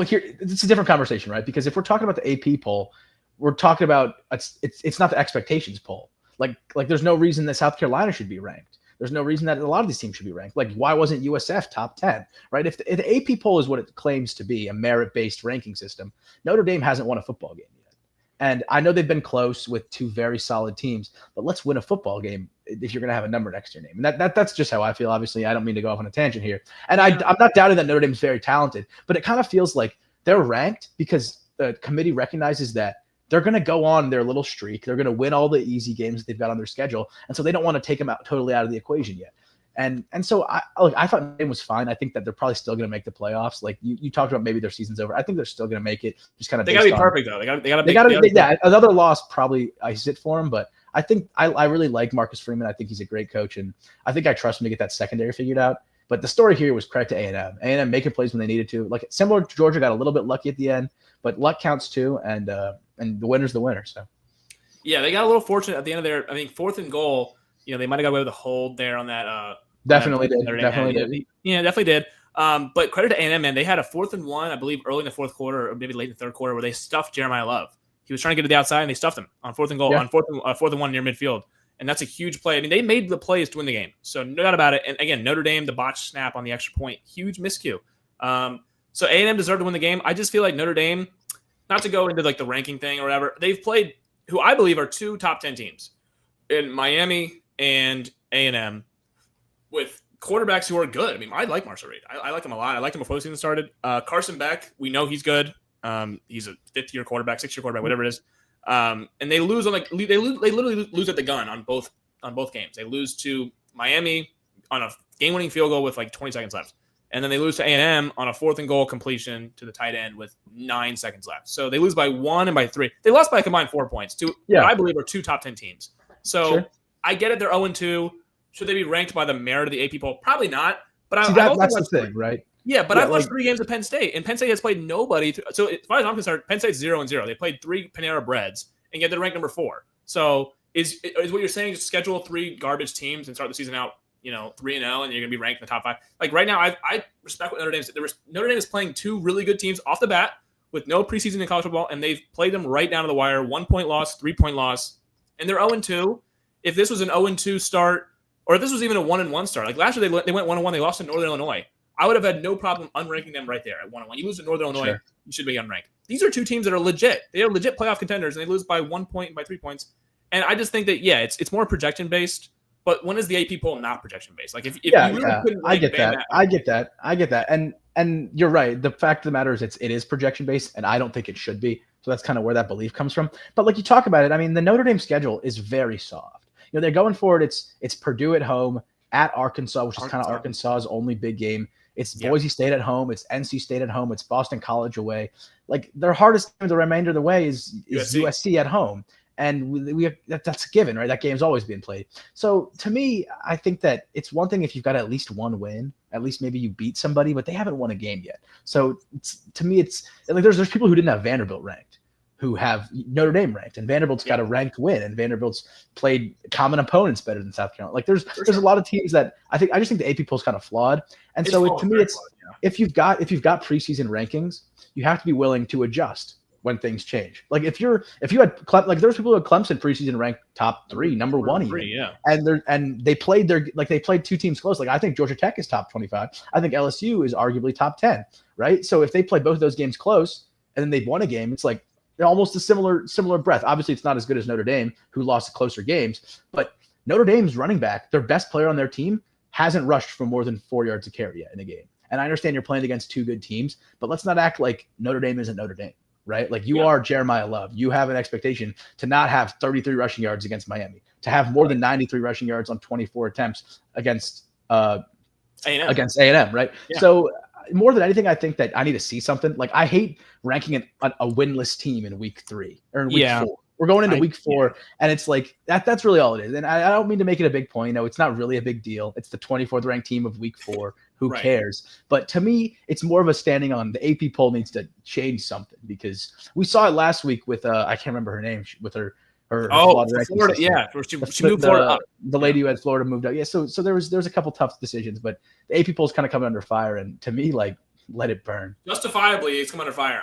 here it's a different conversation, right? Because if we're talking about the AP poll, we're talking about it's not the expectations poll. Like there's no reason that South Carolina should be ranked. There's no reason that a lot of these teams should be ranked. Like, why wasn't USF top 10, right? If the AP poll is what it claims to be, a merit-based ranking system, Notre Dame hasn't won a football game yet. And I know they've been close with 2 very solid teams, but let's win a football game if you're going to have a number next to your name. And that's just how I feel. Obviously, I don't mean to go off on a tangent here. And I'm not doubting that Notre Dame is very talented, but it kind of feels like they're ranked because the committee recognizes that they're going to go on their little streak. They're going to win all the easy games that they've got on their schedule. And so they don't want to take them totally out of the equation yet. And so I thought Notre Dame was fine. I think that they're probably still going to make the playoffs. Like you talked about, maybe their season's over. I think they're still going to make it. Just kind of they got to be perfect though. They got to. Yeah, another loss probably I sit for them, but I think I really like Marcus Freeman. I think he's a great coach, and I think I trust him to get that secondary figured out. But the story here was credit to A&M. A&M making plays when they needed to. Like similar to Georgia, got a little bit lucky at the end, but luck counts too, and the winner's the winner. So. Yeah, they got a little fortunate at the end of their, I think, 4th and goal. They might have got away with a hold there on that. Definitely did. Definitely did. But credit to A&M, man. They had a 4th and 1, I believe, early in the 4th quarter or maybe late in the 3rd quarter where they stuffed Jeremiah Love. He was trying to get to the outside, and they stuffed him on 4th and goal, on 4th and 1 near midfield. And that's a huge play. I mean, they made the plays to win the game. So no doubt about it. And again, Notre Dame, the botched snap on the extra point, huge miscue. So A&M deserved to win the game. I just feel like Notre Dame, not to go into like the ranking thing or whatever, they've played who I believe are 2 top 10 teams in Miami and A&M with quarterbacks who are good. I mean, I like Marshall Reed. I like him a lot. I liked him before the season started. Carson Beck, we know he's good. He's a 5th-year quarterback, 6th-year quarterback, whatever it is. And they lose on they literally lose at the gun on both games. They lose to Miami on a game-winning field goal with like 20 seconds left, and then they lose to A&M on a 4th and goal completion to the tight end with 9 seconds left. So they lose by 1 and by 3. They lost by a combined 4 points to what I believe are 2 top 10 teams. So I get it. They're 0-2. Should they be ranked by the merit of the AP poll? Probably not. But that's the thing, right? Yeah, but I've watched 3 games of Penn State, and Penn State has played nobody. So as far as I'm concerned, Penn State's 0-0. They played 3 Panera Breads, and yet they're ranked number 4. So is what you're saying? Just schedule 3 garbage teams and start the season out, 3-0, and you're going to be ranked in the top 5. Like right now, I respect what Notre Dame said. Notre Dame is playing 2 really good teams off the bat with no preseason in college football, and they've played them right down to the wire. 1-point loss, 3-point loss, and they're 0-2. If this was an 0-2 start, or if this was even a 1-1 start, like last year they went 1-1, they lost to Northern Illinois. I would have had no problem unranking them right there at 1-1. You lose to Northern Illinois, you should be unranked. These are 2 teams that are legit. They are legit playoff contenders, and they lose by 1 point and by 3 points. And I just think that, it's more projection based. But when is the AP poll not projection based? Like if you really couldn't I get that. And you're right. The fact of the matter is it is projection based, and I don't think it should be. So that's kind of where that belief comes from. But like you talk about it, I mean, the Notre Dame schedule is very soft. They're going forward. It's Purdue at home, at Arkansas, which is kind of Arkansas's only big game. It's Boise State at home. It's NC State at home. It's Boston College away. Like their hardest game the remainder of the way is USC at home. And that's a given, right? That game's always being played. So to me, I think that it's one thing if you've got at least 1 win, at least maybe you beat somebody, but they haven't won a game yet. So to me, it's like there's people who didn't have Vanderbilt ranked, who have Notre Dame ranked, and Vanderbilt's got a ranked win, and Vanderbilt's played common opponents better than South Carolina. Like there's a lot of teams that I just think the AP poll is kind of flawed. And to me, it's if you've got preseason rankings, you have to be willing to adjust when things change. Like if you had there's people who had Clemson preseason ranked top 3, number 1 even. And they played 2 teams close. Like I think Georgia Tech is top 25. I think LSU is arguably top 10, right? So if they play both of those games close and then they've won a game, it's like almost a similar breadth. Obviously, it's not as good as Notre Dame, who lost closer games, but Notre Dame's running back, their best player on their team, hasn't rushed for more than 4 yards a carry yet in a game. And I understand you're playing against 2 good teams, but let's not act like Notre Dame isn't Notre Dame, right? Like you are Jeremiah Love. You have an expectation to not have 33 rushing yards against Miami, to have more than 93 rushing yards on 24 attempts against A&M, right? Yeah. So more than anything, I think that I need to see something. Like I hate ranking a winless team in week 3 or in week 4. We're going into week 4, and it's like that's really all it is. And I don't mean to make it a big point. It's not really a big deal. It's the 24th ranked team of week 4. Who cares? But to me, it's more of a standing on the AP poll needs to change something, because we saw it last week with I can't remember her name, with her Florida. Yeah, she moved Florida up. The lady who had Florida moved up. Yeah, so there was a couple tough decisions, but the AP poll's kind of coming under fire, and to me, like, let it burn. Justifiably, it's come under fire.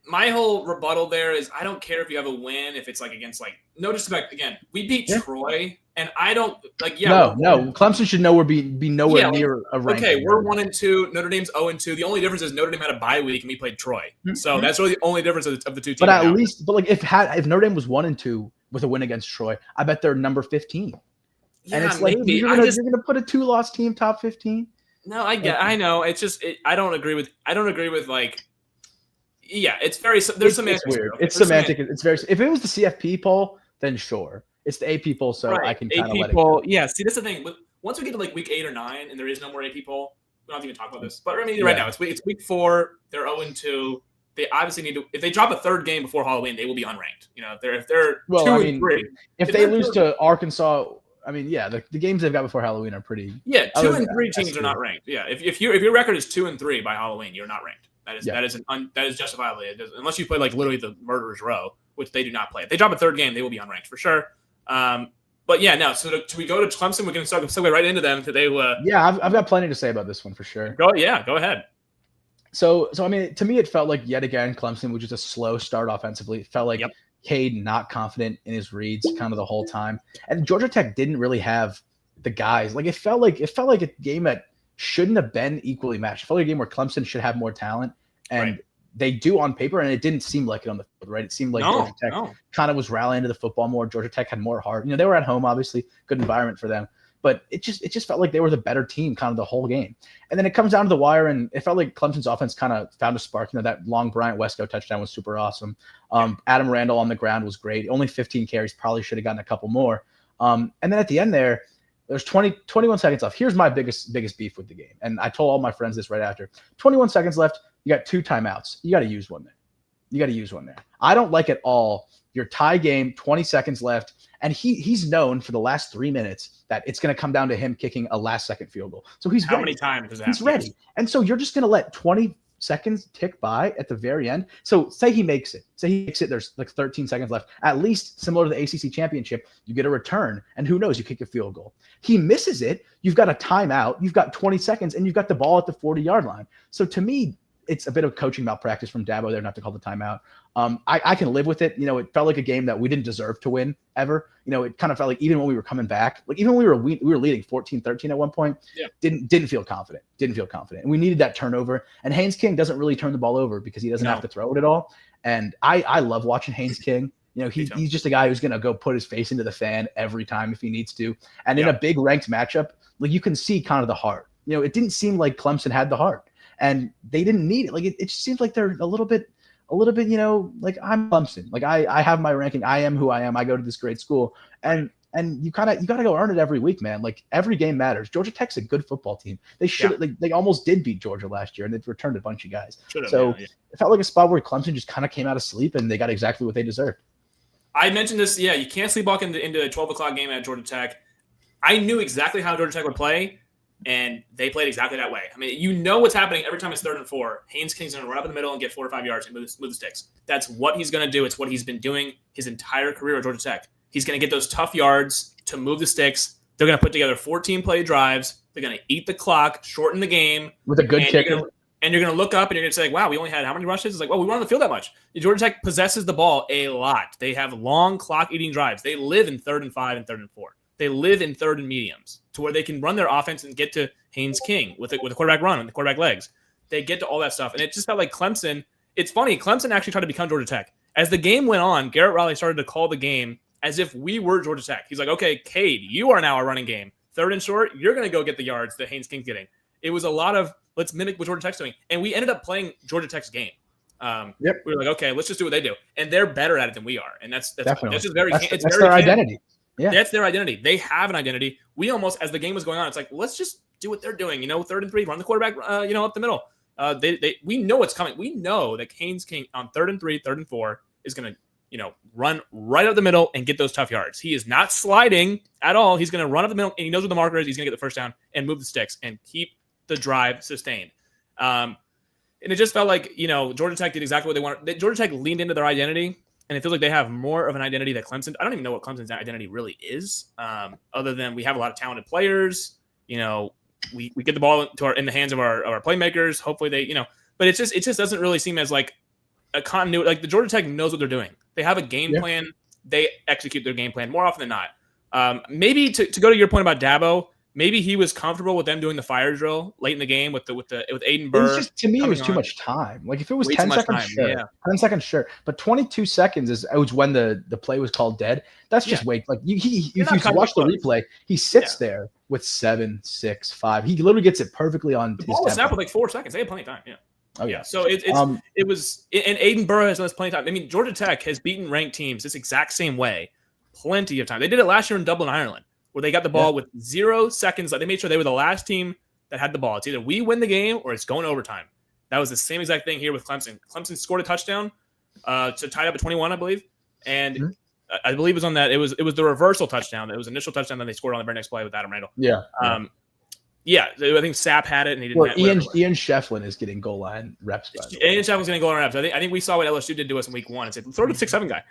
My whole rebuttal there is I don't care if you have a win, if it's like against no disrespect. Again, we beat Troy, and I don't No, Clemson should be nowhere near a rank. Okay, we're 1-2. Notre Dame's 0-2. The only difference is Notre Dame had a bye week and we played Troy. Mm-hmm. So that's really the only difference of the 2 teams. But at least, if Notre Dame was 1-2 with a win against Troy, I bet they're number 15. Yeah, and it's like maybe. You're gonna put a 2-loss team top 15. No, I know. It's just I don't agree with like. Yeah, it's very. There's some. It's weird. It's semantic. It's very. If it was the CFP poll, then sure. It's the AP poll, so I can kind of let it go. Yeah, see, that's the thing. Once we get to like week 8 or 9, and there is no more AP poll, we don't have to even talk about this. But I mean, right now it's week 4. They're 0-2. They obviously need to. If they drop a 3rd game before Halloween, they will be unranked. If they're 2-3. If they lose to Arkansas. I mean, yeah, the games they've got before Halloween are pretty. Yeah, 2 and 3 teams are not ranked. Yeah, if your record is 2 and 3 by Halloween, you're not ranked. That is justifiably unless you play like literally the murderer's row. which they do not play. If they drop a third game, they will be unranked for sure. But yeah, no. So we go to Clemson. We can segue right into them today. Yeah, I've got plenty to say about this one for sure. Go ahead. So I mean, to me, it felt like yet again Clemson was just a slow start offensively. It felt like Cade not confident in his reads kind of the whole time, and Georgia Tech didn't really have the guys. Like it felt like a game that shouldn't have been equally matched. It felt like a game where Clemson should have more talent, and they do on paper, and it didn't seem like it on the field, right? It seemed like Georgia Tech kind of was rallying to the football more. Georgia Tech had more heart. They were at home, obviously, good environment for them. But it just felt like they were the better team kind of the whole game. And then it comes down to the wire, and it felt like Clemson's offense kind of found a spark. That long Bryant Wesco touchdown was super awesome. Adam Randall on the ground was great. Only 15 carries, probably should have gotten a couple more. And then at the end there's 21 seconds left. Here's my biggest beef with the game. And I told all my friends this right after. 21 seconds left. You got 2 timeouts. You got to use one there. I don't like at all your tie game, 20 seconds left. And he's known for the last 3 minutes that it's going to come down to him kicking a last-second field goal. So he's How many times does that He's ready. And so you're just going to let 20 seconds tick by at the very end. So say he makes it. There's like 13 seconds left. At least similar to the ACC championship, you get a return. And who knows, you kick a field goal. He misses it. You've got a timeout. You've got 20 seconds, and you've got the ball at the 40-yard line. So to me, it's a bit of coaching malpractice from Dabo there not to call the timeout. I can live with it. It felt like a game that we didn't deserve to win ever. It kind of felt like even when we were coming back, like even when we were leading 14-13 at one point, didn't feel confident. And we needed that turnover. And Haynes King doesn't really turn the ball over because he doesn't have to throw it at all. And I love watching Haynes King. He's just a guy who's going to go put his face into the fan every time if he needs to. And in a big ranked matchup, like you can see kind of the heart. It didn't seem like Clemson had the heart. And they didn't need it. Like it just seems like they're a little bit, like I'm Clemson. Like I have my ranking. I am who I am. I go to this great school, and you got to go earn it every week, man. Like every game matters. Georgia Tech's a good football team. They should they almost did beat Georgia last year, and they've returned a bunch of guys. It felt like a spot where Clemson just kind of came out of sleep, and they got exactly what they deserved. I mentioned this. Yeah, you can't sleepwalk into a 12 o'clock game at Georgia Tech. I knew exactly how Georgia Tech would play. And they played exactly that way. I mean, what's happening every time it's 3rd and 4. Haynes King's going to run up in the middle and get 4 or 5 yards and move the sticks. That's what he's going to do. It's what he's been doing his entire career at Georgia Tech. He's going to get those tough yards to move the sticks. They're going to put together 14-play drives. They're going to eat the clock, shorten the game. With a good kicker. And you're going to look up and you're going to say, wow, we only had how many rushes? It's like, well, we weren't on the field that much. Georgia Tech possesses the ball a lot. They have long clock-eating drives. They live in 3rd and 5 and 3rd and 4. They live in 3rd and mediums to where they can run their offense and get to Haynes King with a quarterback run and the quarterback legs. They get to all that stuff. And it just felt like Clemson. It's funny. Clemson actually tried to become Georgia Tech. As the game went on, Garrett Riley started to call the game as if we were Georgia Tech. He's like, okay, Cade, you are now our running game. 3rd and short, you're going to go get the yards that Haynes King's getting. It was a lot of let's mimic what Georgia Tech's doing. And we ended up playing Georgia Tech's game. We were like, okay, let's just do what they do. And they're better at it than we are. And that's just very that's their identity. Yeah. That's their identity. They have an identity. We almost, as the game was going on, it's like, let's just do what they're doing. 3rd and 3, run the quarterback, up the middle. We know what's coming. We know that Haynes King on 3rd and 3, 3rd and 4 is going to, run right up the middle and get those tough yards. He is not sliding at all. He's going to run up the middle, and he knows where the marker is. He's going to get the first down and move the sticks and keep the drive sustained. And it just felt like, Georgia Tech did exactly what they wanted. Georgia Tech leaned into their identity. And it feels like they have more of an identity that Clemson. I don't even know what Clemson's identity really is, other than we have a lot of talented players. We get the ball in the hands of our playmakers. Hopefully they, but it just doesn't really seem as like a continuity. Like the Georgia Tech knows what they're doing. They have a game plan. They execute their game plan more often than not. Maybe to go to your point about Dabo, maybe he was comfortable with them doing the fire drill late in the game with Aiden Burr. It was just, to me, it was too much time. Like if it was 10 seconds, sure. 10 seconds, sure. But 22 seconds was when the play was called dead. That's just wait. Like if you watch the replay, he sits there with 7, 6, 5. He literally gets it perfectly on. The ball was snapped with like 4 seconds. They had plenty of time. Yeah. Oh yeah. So it was, and Aiden Burr has plenty of time. I mean, Georgia Tech has beaten ranked teams this exact same way, plenty of time. They did it last year in Dublin, Ireland, where they got the ball with 0 seconds. Like they made sure they were the last team that had the ball. It's either we win the game or it's going to overtime. That was the same exact thing here with Clemson. Clemson scored a touchdown to tie it up at 21, I believe, and I believe it was on that. It was the reversal touchdown. It was initial touchdown. Then they scored on the very next play with Adam Randall. Yeah. Yeah, I think Sapp had it, and he didn't. Or Ian Shefflin is getting goal line reps. Ian Shefflin's getting goal line reps. I think we saw what LSU did to us in week 1 and said, throw to the 6'7" guy,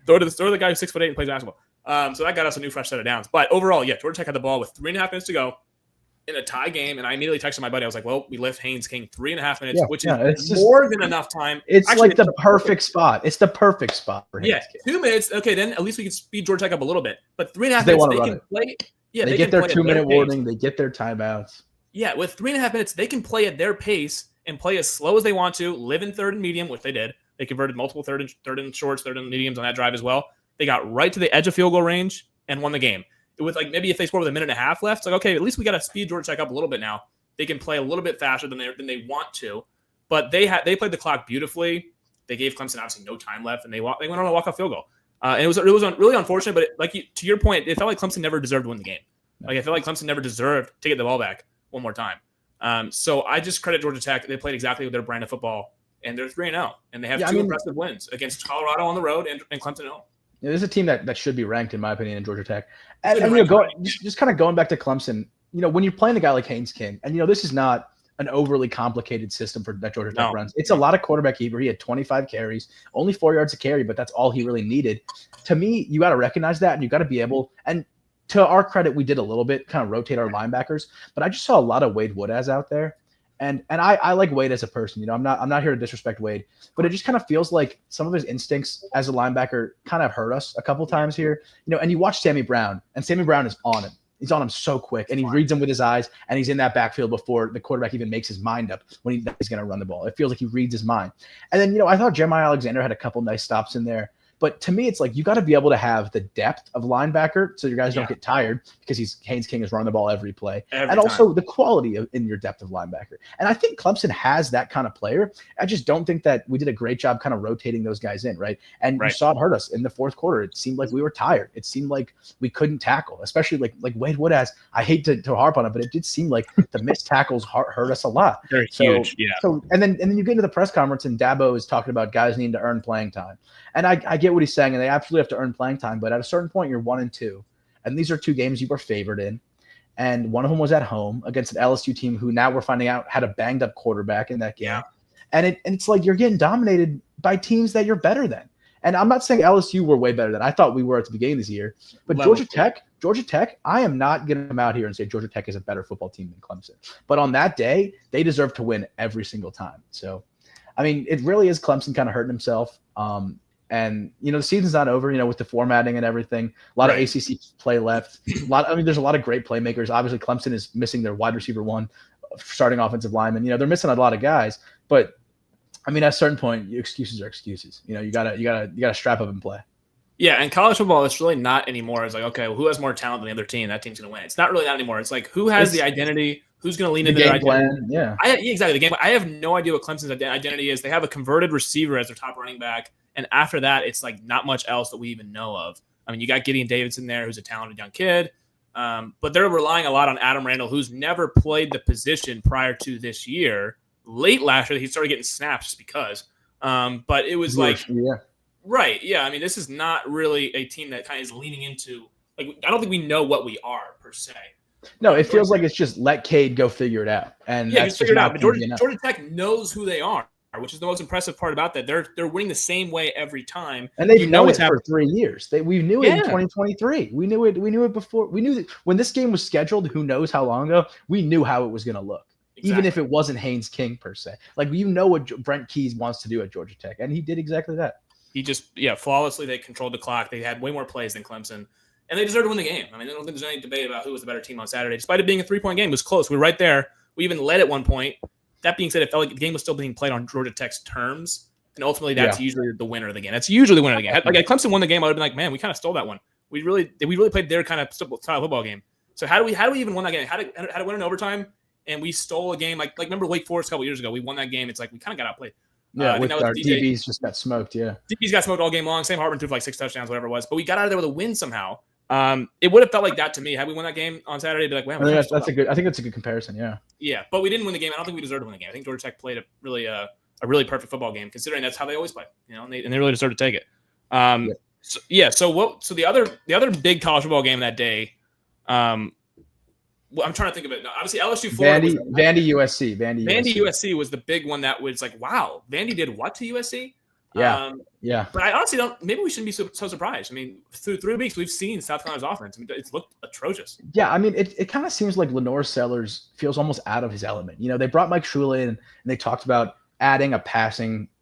throw to the guy who's 6'8" and plays basketball. So that got us a new fresh set of downs. But overall, yeah, Georgia Tech had the ball with 3.5 minutes to go in a tie game, and I immediately texted my buddy. I was like, "Well, we left Haynes King 3.5 minutes, which is more than enough time. It's actually, like the perfect spot. It's the perfect spot for Haynes King. 2 minutes. Okay, then at least we can speed Georgia Tech up a little bit. But 3.5 minutes, they can play. Yeah, they get their 2-minute warning. They get their timeouts. Yeah, with 3.5 minutes, they can play at their pace and play as slow as they want to. Live in third and medium, which they did. They converted multiple third and shorts, third and mediums on that drive as well. They got right to the edge of field goal range and won the game. With like maybe if they score with 1.5 minutes left, it's like, okay, at least we got to speed Georgia Tech up a little bit now. They can play a little bit faster than they want to, but they played the clock beautifully. They gave Clemson obviously no time left, and they went on a walk-off field goal. And it was really unfortunate, but to your point, it felt like Clemson never deserved to win the game. Like I felt like Clemson never deserved to get the ball back one more time. So I just credit Georgia Tech. They played exactly their brand of football, and they're 3-0, and they have two impressive wins against Colorado on the road and Clemson at home. Yeah, this is a team that should be ranked, in my opinion, in Georgia Tech. And just kind of going back to Clemson, when you're playing a guy like Haynes King, and this is not an overly complicated system that Georgia Tech runs. It's a lot of quarterback keeper. He had 25 carries, only 4 yards a carry, but that's all he really needed. To me, you got to recognize that, and you got to be able – and to our credit, we did a little bit, kind of rotate our linebackers, but I just saw a lot of Wade Woodaz out there. And I like Wade as a person. I'm not here to disrespect Wade, but it just kind of feels like some of his instincts as a linebacker kind of hurt us a couple times here. And you watch Sammy Brown, and Sammy Brown is on him. He's on him so quick, and he reads him with his eyes, and he's in that backfield before the quarterback even makes his mind up when he's going to run the ball. It feels like he reads his mind. And then, I thought Jeremiah Alexander had a couple nice stops in there. But to me, it's like you got to be able to have the depth of linebacker so your guys don't get tired because Haynes King is running the ball every play. Also the quality in your depth of linebacker. And I think Clemson has that kind of player. I just don't think that we did a great job kind of rotating those guys in, right? And you saw it hurt us in the fourth quarter. It seemed like we were tired. It seemed like we couldn't tackle, especially like Wade Woodaz. I hate to harp on it, but it did seem like the missed tackles hurt us a lot. They're huge, yeah. So and then you get into the press conference and Dabo is talking about guys needing to earn playing time. And I get what he's saying, and they absolutely have to earn playing time. But at a certain point, you're 1-2, and these are two games you were favored in, and one of them was at home against an LSU team who now we're finding out had a banged up quarterback in that game. Yeah. And it's like you're getting dominated by teams that you're better than. And I'm not saying LSU were way better than I thought we were at the beginning of this year, but Georgia Tech, I am not going to come out here and say Georgia Tech is a better football team than Clemson. But on that day, they deserve to win every single time. So, I mean, it really is Clemson kind of hurting himself. And, the season's not over, with the formatting and everything. A lot of ACC play left. There's a lot of great playmakers. Obviously, Clemson is missing their wide receiver one, starting offensive lineman. They're missing a lot of guys. But, at a certain point, excuses are excuses. You gotta strap up and play. Yeah, and college football, it's really not anymore. It's like, okay, well, who has more talent than the other team? That team's going to win. It's not really that anymore. It's like, who has the identity? Who's going to lean into their identity? Yeah. Exactly. The game. I have no idea what Clemson's identity is. They have a converted receiver as their top running back. And after that, it's like not much else that we even know of. I mean, you got Gideon Davidson there, who's a talented young kid. But they're relying a lot on Adam Randall, who's never played the position prior to this year. Late last year, he started getting snaps just because. But it was right. Yeah. I mean, this is not really a team that kind of is leaning into, I don't think we know what we are per se. No, it feels like it's just let Cade go figure it out. And that's figure it out. But Georgia Tech knows who they are, which is the most impressive part about that. They're winning the same way every time. And they've known it for 3 years. We knew it in 2023. We knew it before. We knew that when this game was scheduled, who knows how long ago, we knew how it was going to look. Exactly. Even if it wasn't Haynes King per se. What Brent Keys wants to do at Georgia Tech. And he did exactly that. He just, flawlessly they controlled the clock. They had way more plays than Clemson. And they deserve to win the game. I mean, I don't think there's any debate about who was the better team on Saturday. Despite it being a 3-point game, it was close. We were right there. We even led at one point. That being said, it felt like the game was still being played on Georgia Tech's terms. And ultimately, that's usually the winner of the game. That's usually the winner of the game. Like, if Clemson won the game, I would have been like, man, we kind of stole that one. We really played their kind of style football game. So how do we even win that game? How to win in overtime? And we stole a game. Like remember Wake Forest a couple years ago? We won that game. It's like we kind of got outplayed. Yeah, with our DBs just got smoked. Yeah, DBs got smoked all game long. Sam Hartman threw for 6 touchdowns, whatever it was. But we got out of there with a win somehow. It would have felt like that to me had we won that game on Saturday. Be like, wow, I think that's a good comparison. Yeah. Yeah, but we didn't win the game. I don't think we deserved to win the game. I think Georgia Tech played a really perfect football game, considering that's how they always play. And they really deserve to take it. So the other big college football game that day, Well, I'm trying to think of it. No, obviously, LSU Florida. Vandy USC was the big one that was like, wow, Vandy did what to USC? Yeah. But I honestly don't. Maybe we shouldn't be so surprised. I mean, through 3 weeks, we've seen South Carolina's offense. I mean, it's looked atrocious. Yeah, I mean, it kind of seems like LaNorris Sellers feels almost out of his element. They brought Mike Shula in, and they talked about adding a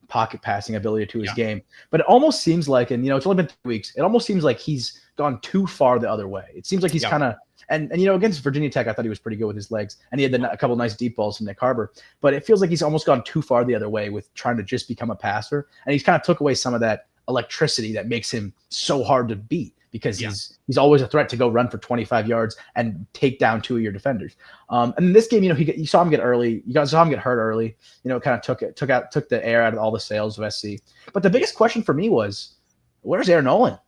pocket passing ability to his game. But it almost seems like, and it's only been 3 weeks, it almost seems like he's gone too far the other way. It seems like he's kind of and against Virginia Tech, I thought he was pretty good with his legs, and he had a couple of nice deep balls from Nick Harbor. But it feels like he's almost gone too far the other way with trying to just become a passer, and he's kind of took away some of that electricity that makes him so hard to beat because he's always a threat to go run for 25 yards and take down 2 of your defenders. And in this game, you saw him get early. You guys saw him get hurt early. Kind of took the air out of all the sails of SC. But the biggest question for me was, where's Aaron Nolan?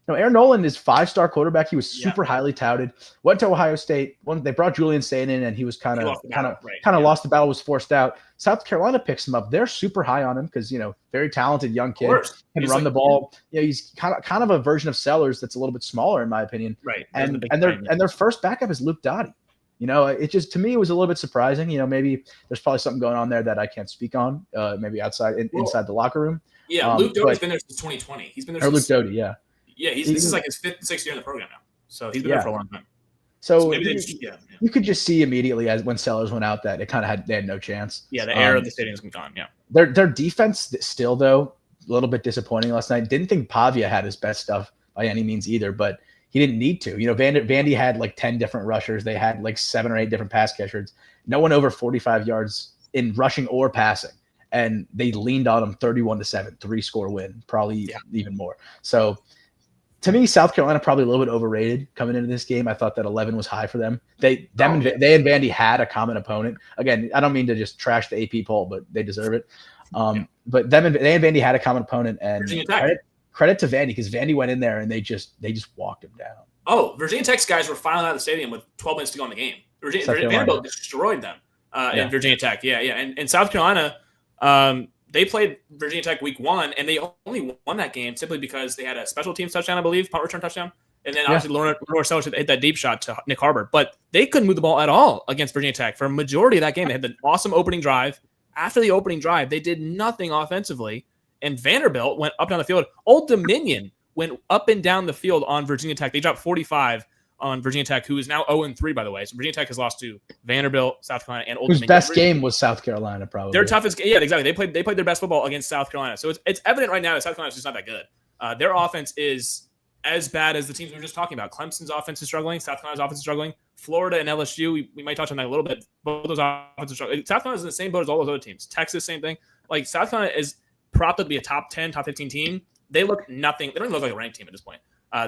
Aaron Nolan is 5-star quarterback. He was super highly touted. Went to Ohio State. They brought Julian Sain in, and he was kind of lost the battle, was forced out. South Carolina picks him up. They're super high on him because very talented young kid, can run the ball. He's kind of a version of Sellers that's a little bit smaller in my opinion. Right. And their first backup is Luke Doty. It just, to me, it was a little bit surprising. Maybe there's probably something going on there that I can't speak on. Maybe inside the locker room. Yeah, Luke Doty's been there since 2020. He's been there. Luke Doty, yeah. Yeah, this is like his 5th, 6th year in the program now. So he's been there for a long time. So you could just see immediately when Sellers went out that they had no chance. Yeah, the air of the stadium's gone. Yeah. Their defense still, though, a little bit disappointing last night. Didn't think Pavia had his best stuff by any means either, but he didn't need to. Vandy had like 10 different rushers. They had like 7 or 8 different pass catchers. No one over 45 yards in rushing or passing. And they leaned on them 31-7, 3-score win, probably even more. So to me, South Carolina probably a little bit overrated coming into this game. I thought that 11 was high for them. They and Vandy had a common opponent. Again, I don't mean to just trash the AP poll, but they deserve it. But they and Vandy had a common opponent, and credit to Vandy because Vandy went in there and they just walked him down. Oh, Virginia Tech's guys were filing out of the stadium with 12 minutes to go in the game. Vanderbilt destroyed them in Virginia Tech. Yeah. And South Carolina, they played Virginia Tech week 1, and they only won that game simply because they had a special teams touchdown, I believe, punt return touchdown. And then obviously LaNorris Sellers hit that deep shot to Nick Harbor. But they couldn't move the ball at all against Virginia Tech for a majority of that game. They had the awesome opening drive. After the opening drive, they did nothing offensively. And Vanderbilt went up down the field. Old Dominion went up and down the field on Virginia Tech. They dropped 45 on Virginia Tech, who is now 0-3, by the way. So Virginia Tech has lost to Vanderbilt, South Carolina, and Old Dominion. Whose best game was South Carolina, probably. Their toughest game. Yeah, exactly. They played their best football against South Carolina. So it's evident right now that South Carolina is just not that good. Their offense is as bad as the teams we were just talking about. Clemson's offense is struggling. South Carolina's offense is struggling. Florida and LSU, we might touch on that a little bit. Both those offenses are struggling. South Carolina's in the same boat as all those other teams. Texas, same thing. Like, South Carolina is propped up to be a top 10, top 15 team. They look nothing. They don't even look like a ranked team at this point.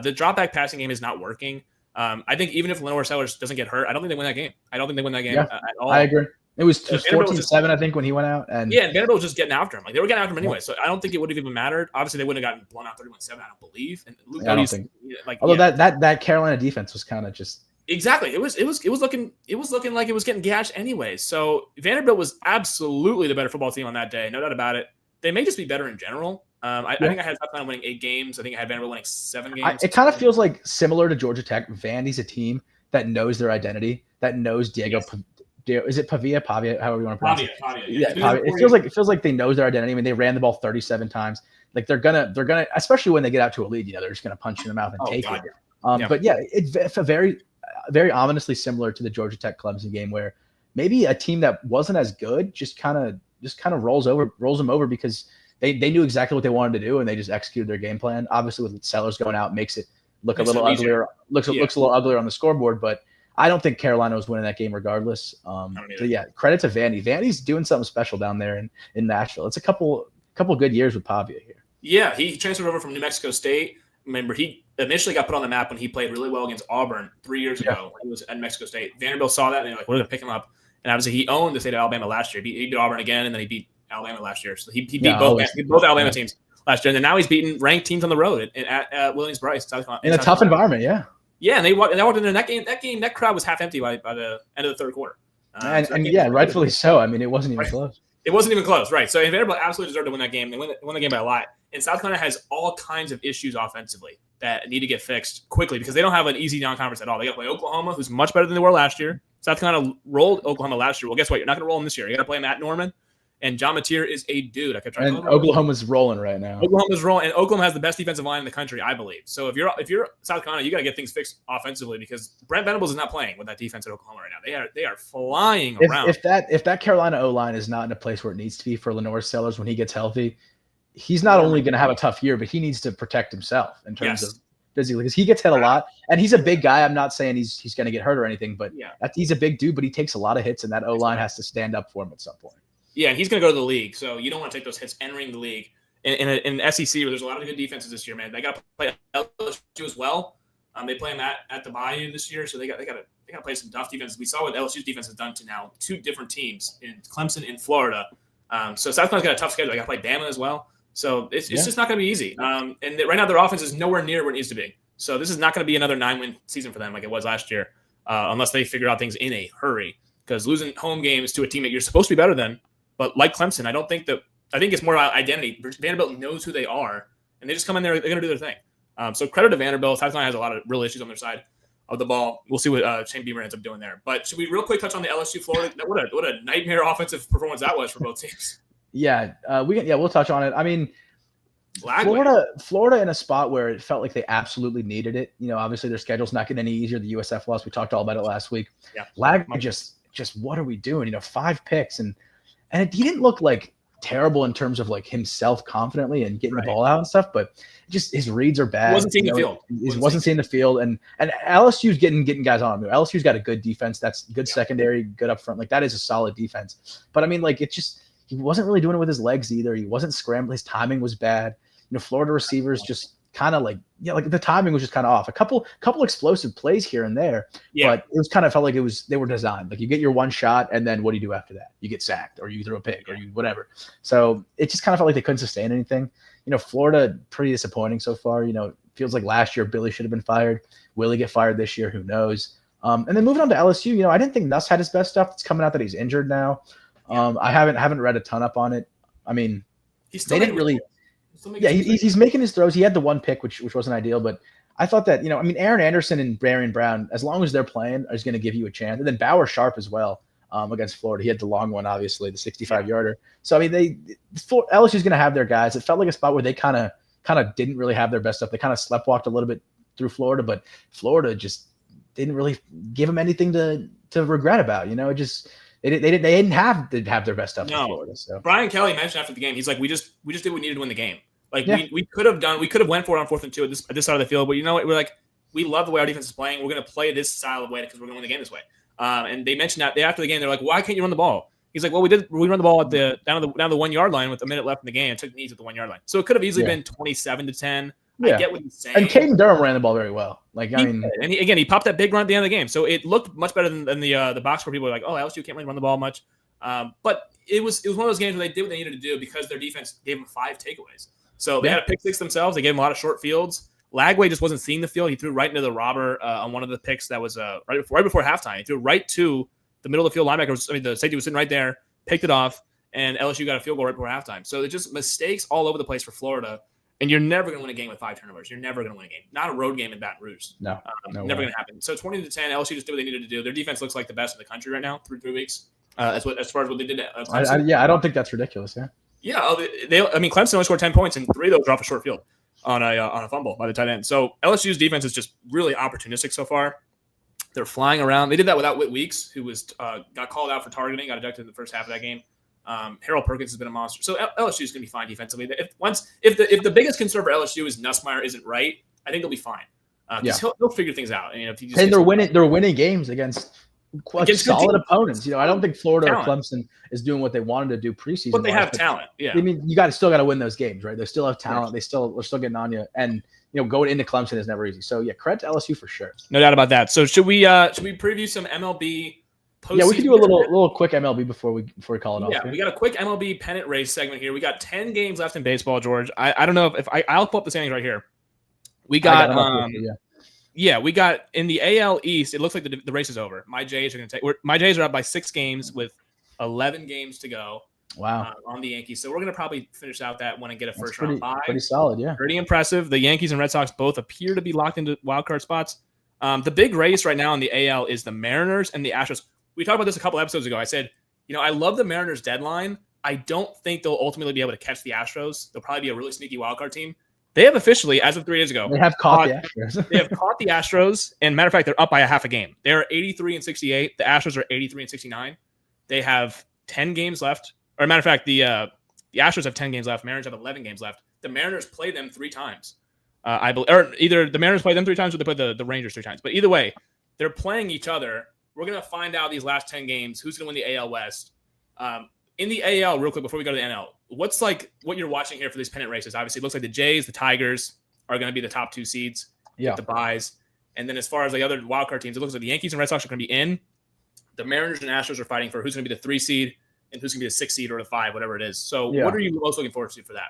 The drop-back passing game is not working. I think even if LaNorris Sellers doesn't get hurt, I don't think they win that game. At all. I agree. It was 14-7, I think, when he went out. And Vanderbilt was just getting after him. Like, they were getting after him anyway, so I don't think it would have even mattered. Obviously, they wouldn't have gotten blown out 31-7, I don't believe. And Luke I don't think. Although that Carolina defense was kind of just exactly. It was looking like it was getting gashed anyway. So Vanderbilt was absolutely the better football team on that day, no doubt about it. They may just be better in general. I think I had South Carolina winning 8 games. I think I had Vanderbilt winning 7 games. It kind of feels like similar to Georgia Tech. Vandy's a team that knows their identity, that knows Diego. Yes. Is it Pavia, however you want to pronounce it? Pavia. Yeah, Pavia. It feels like they knows their identity. I mean, they ran the ball 37 times. Like they're gonna, especially when they get out to a lead, they're just gonna punch you in the mouth and take it. But yeah, it's a very, very ominously similar to the Georgia Tech Clemson game, where maybe a team that wasn't as good just kind of rolls them over because they knew exactly what they wanted to do and they just executed their game plan. Obviously, with Sellers going out, makes it look a little uglier. Looks a little uglier on the scoreboard, but I don't think Carolina was winning that game regardless. So yeah, credit to Vandy. Vandy's doing something special down there in Nashville. It's a couple good years with Pavia here. Yeah, he transferred over from New Mexico State. Remember, he initially got put on the map when he played really well against Auburn 3 years ago. He was at New Mexico State. Vanderbilt saw that, and they're like, we're going to pick him up. And obviously, he owned the state of Alabama last year. He beat Auburn again, and then he beat Alabama last year. So he beat both Alabama teams last year. And then now he's beating ranked teams on the road at Williams-Brice, South Carolina. In a tough environment, yeah. Yeah, and they walked in there. That crowd was half empty by the end of the third quarter. Rightfully so. I mean, it wasn't even close. It wasn't even close, right? So Vanderbilt absolutely deserved to win that game. They won the game by a lot. And South Carolina has all kinds of issues offensively. that need to get fixed quickly because they don't have an easy non-conference at all. They got to play Oklahoma, who's much better than they were last year. South Carolina rolled Oklahoma last year. Well, guess what? You're not going to roll them this year. You got to play Matt Norman, and John Mateer is a dude. I kept trying. And Oklahoma's rolling right now. Oklahoma's rolling, and Oklahoma has the best defensive line in the country, I believe. So if you're South Carolina, you got to get things fixed offensively because Brent Venables is not playing with that defense at Oklahoma right now. They are flying around. If that Carolina O-line is not in a place where it needs to be for LaNorris Sellers when he gets healthy, he's not only going to have a tough year, but he needs to protect himself in terms of physically because he gets hit a lot, and he's a big guy. I'm not saying he's going to get hurt or anything, but he's a big dude, but he takes a lot of hits, and that O-line has to stand up for him at some point. Yeah, and he's going to go to the league, so you don't want to take those hits entering the league. In SEC, where there's a lot of good defenses this year, man, they got to play LSU as well. They play them at the Bayou this year, so they got to play some tough defenses. We saw what LSU's defense has done to now 2 different teams in Clemson and Florida. So South Carolina's got a tough schedule. They got to play Bama as well. So it's just not going to be easy. And right now their offense is nowhere near where it needs to be. So this is not going to be another 9-win season for them like it was last year, unless they figure out things in a hurry. Because losing home games to a team that you're supposed to be better than, but like Clemson, I think it's more about identity. Vanderbilt knows who they are, and they just come in there. They're going to do their thing. So credit to Vanderbilt. South Carolina has a lot of real issues on their side of the ball. We'll see what Shane Beamer ends up doing there. But should we real quick touch on the LSU Florida? What a nightmare offensive performance that was for both teams. We'll touch on it. I mean, Florida in a spot where it felt like they absolutely needed it. You know, obviously their schedule's not getting any easier. The USF loss, we talked all about it last week. Yeah. Lagway just what are we doing? You know, 5 picks and he didn't look like terrible in terms of like himself confidently and getting the ball out and stuff, but just his reads are bad. He wasn't seeing the field. He wasn't seeing the field, and LSU's getting guys on him. LSU's got a good defense. That's good secondary, good up front. Like that is a solid defense. But I mean, like it just he wasn't really doing it with his legs either. He wasn't scrambling. His timing was bad. You know, Florida receivers just kind of like the timing was just kind of off. A couple explosive plays here and there, but it was kind of felt like they were designed. Like you get your one shot, and then what do you do after that? You get sacked, or you throw a pick, or you whatever. So it just kind of felt like they couldn't sustain anything. You know, Florida pretty disappointing so far. You know, it feels like last year Billy should have been fired. Will he get fired this year? Who knows? And then moving on to LSU, you know, I didn't think Nuss had his best stuff. It's coming out that he's injured now. I haven't read a ton up on it. I mean, they didn't really. He's making his throws. He had the one pick, which wasn't ideal, but I thought that, you know, I mean, Aaron Anderson and Barian Brown, as long as they're playing, is going to give you a chance. And then Bauer Sharp as well against Florida. He had the long one, obviously, the 65-yarder. So, I mean, LSU's going to have their guys. It felt like a spot where they kind of didn't really have their best stuff. They kind of sleptwalked a little bit through Florida, but Florida just didn't really give them anything to regret about. You know, it just they didn't have their best stuff in Florida. So Brian Kelly mentioned after the game, he's like, we just did what we needed to win the game. Like we could have went for it on 4th and 2 at this side of the field, but you know what? We're like, we love the way our defense is playing. We're going to play this style of way because we're going to win the game this way. And they mentioned that after the game, they're like, why can't you run the ball? He's like, well, we run the ball at down the 1 yard line with a minute left in the game and took knees at the 1 yard line. So it could have easily been 27-10. I get what he's saying. And Caden Durham ran the ball very well. Like, I mean, and he popped that big run at the end of the game. So it looked much better than the box where people were like, oh, LSU can't really run the ball much. But it was one of those games where they did what they needed to do because their defense gave them 5 takeaways. So they had a pick six themselves. They gave him a lot of short fields. Lagway just wasn't seeing the field. He threw right into the robber on one of the picks that was right before halftime. He threw right to the middle of the field linebacker. The safety was sitting right there, picked it off, and LSU got a field goal right before halftime. So it's just mistakes all over the place for Florida. And you're never going to win a game with 5 turnovers. You're never going to win a game. Not a road game in Baton Rouge. No never going to happen. So 20-10, LSU just did what they needed to do. Their defense looks like the best in the country right now through 3 weeks. As far as what they did. I don't think that's ridiculous. Yeah, Clemson only scored 10 points, and 3 of those were off a short field on a fumble by the tight end. So LSU's defense is just really opportunistic so far. They're flying around. They did that without Whit Weeks, who was got called out for targeting, got ejected in the first half of that game. Harold Perkins has been a monster. So LSU is going to be fine defensively. If the biggest concern for LSU is Nussmeier isn't right, I think they'll be fine. He'll figure things out. And, they're winning games against solid opponents. You know, I don't think Florida or Clemson is doing what they wanted to do preseason. But they have talent. Yeah. I mean, you still got to win those games, right? They still have talent. They're still getting on you. And, you know, going into Clemson is never easy. So, yeah, credit to LSU for sure. No doubt about that. So, should we preview some MLB postseason? Yeah, we can do a little quick MLB before we call it off. Yeah, we got a quick MLB pennant race segment here. We got 10 games left in baseball, George. I don't know if I'll pull up the standings right here. We got we got in the AL East. It looks like the race is over. My Jays are up by 6 games with 11 games to go. Wow. On the Yankees. So we're going to probably finish out that one and get a That's first round bye. Pretty solid, yeah. Pretty impressive. The Yankees and Red Sox both appear to be locked into wildcard spots. The big race right now in the AL is the Mariners and the Astros. We talked about this a couple episodes ago. I said, I love the Mariners deadline. I don't think they'll ultimately be able to catch the Astros. They'll probably be a really sneaky wildcard team. They have officially, as of 3 days ago, they have caught the Astros. They have caught the Astros. And matter of fact, they're up by a half a game. They're 83-68. The Astros are 83-69. They have 10 games left. Or matter of fact, the Astros have 10 games left. Mariners have 11 games left. The Mariners play them 3 times. I believe, or either the Mariners play them 3 times or they play the Rangers 3 times. But either way, they're playing each other. We're going to find out these last 10 games who's going to win the AL West. In the AL, real quick, before we go to the NL, what's like what you're watching here for these pennant races? Obviously, it looks like the Jays, the Tigers are going to be the top 2 seeds. Yeah. The buys. And then as far as the other wildcard teams, it looks like the Yankees and Red Sox are going to be in. The Mariners and Astros are fighting for who's going to be the 3 seed and who's going to be the 6 seed or the 5, whatever it is. So what are you most looking forward to for that?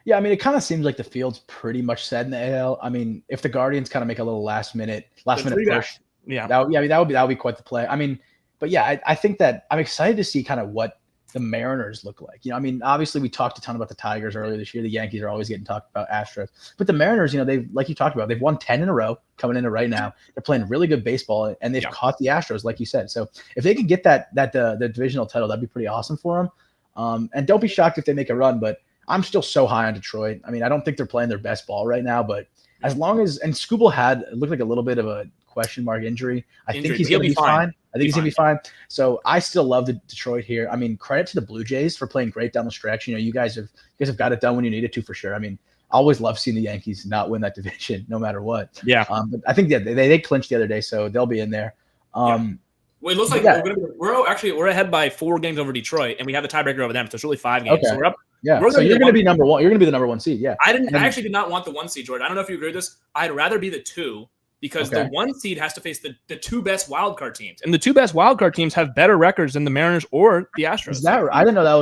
Yeah, I mean, it kind of seems like the field's pretty much set in the AL. I mean, if the Guardians kind of make a little last minute push, that would be quite the play. I mean, but yeah, I think that I'm excited to see kind of what the Mariners look like. I mean, obviously we talked a ton about the Tigers earlier this year. The Yankees are always getting talked about, Astros. But the Mariners, they've, like you talked about, they've won 10 in a row coming into right now. They're playing really good baseball, and they've caught the Astros, like you said. So if they could get the divisional title, that'd be pretty awesome for them. And don't be shocked if they make a run, but I'm still so high on Detroit. I mean, I don't think they're playing their best ball right now, but as long as – and Skubal looked like a little bit of a question mark injury. I think he's going to be fine. I think he's going to be fine. So I still love the Detroit here. I mean, credit to the Blue Jays for playing great down the stretch. You guys have got it done when you needed to, for sure. I mean, I always love seeing the Yankees not win that division no matter what. Yeah. But I think they clinched the other day, so they'll be in there. Well, it looks like we're ahead by 4 games over Detroit, and we have the tiebreaker over them. So it's really 5 games. Okay. So we're up. Yeah. So you're going to be number 1. You're going to be the number 1 seed. Yeah. I actually did not want the 1 seed, Jordan. I don't know if you agree with this. I'd rather be the 2 because the 1 seed has to face the 2 best wildcard teams, and the 2 best wildcard teams have better records than the Mariners or the Astros. Is that right? I didn't know that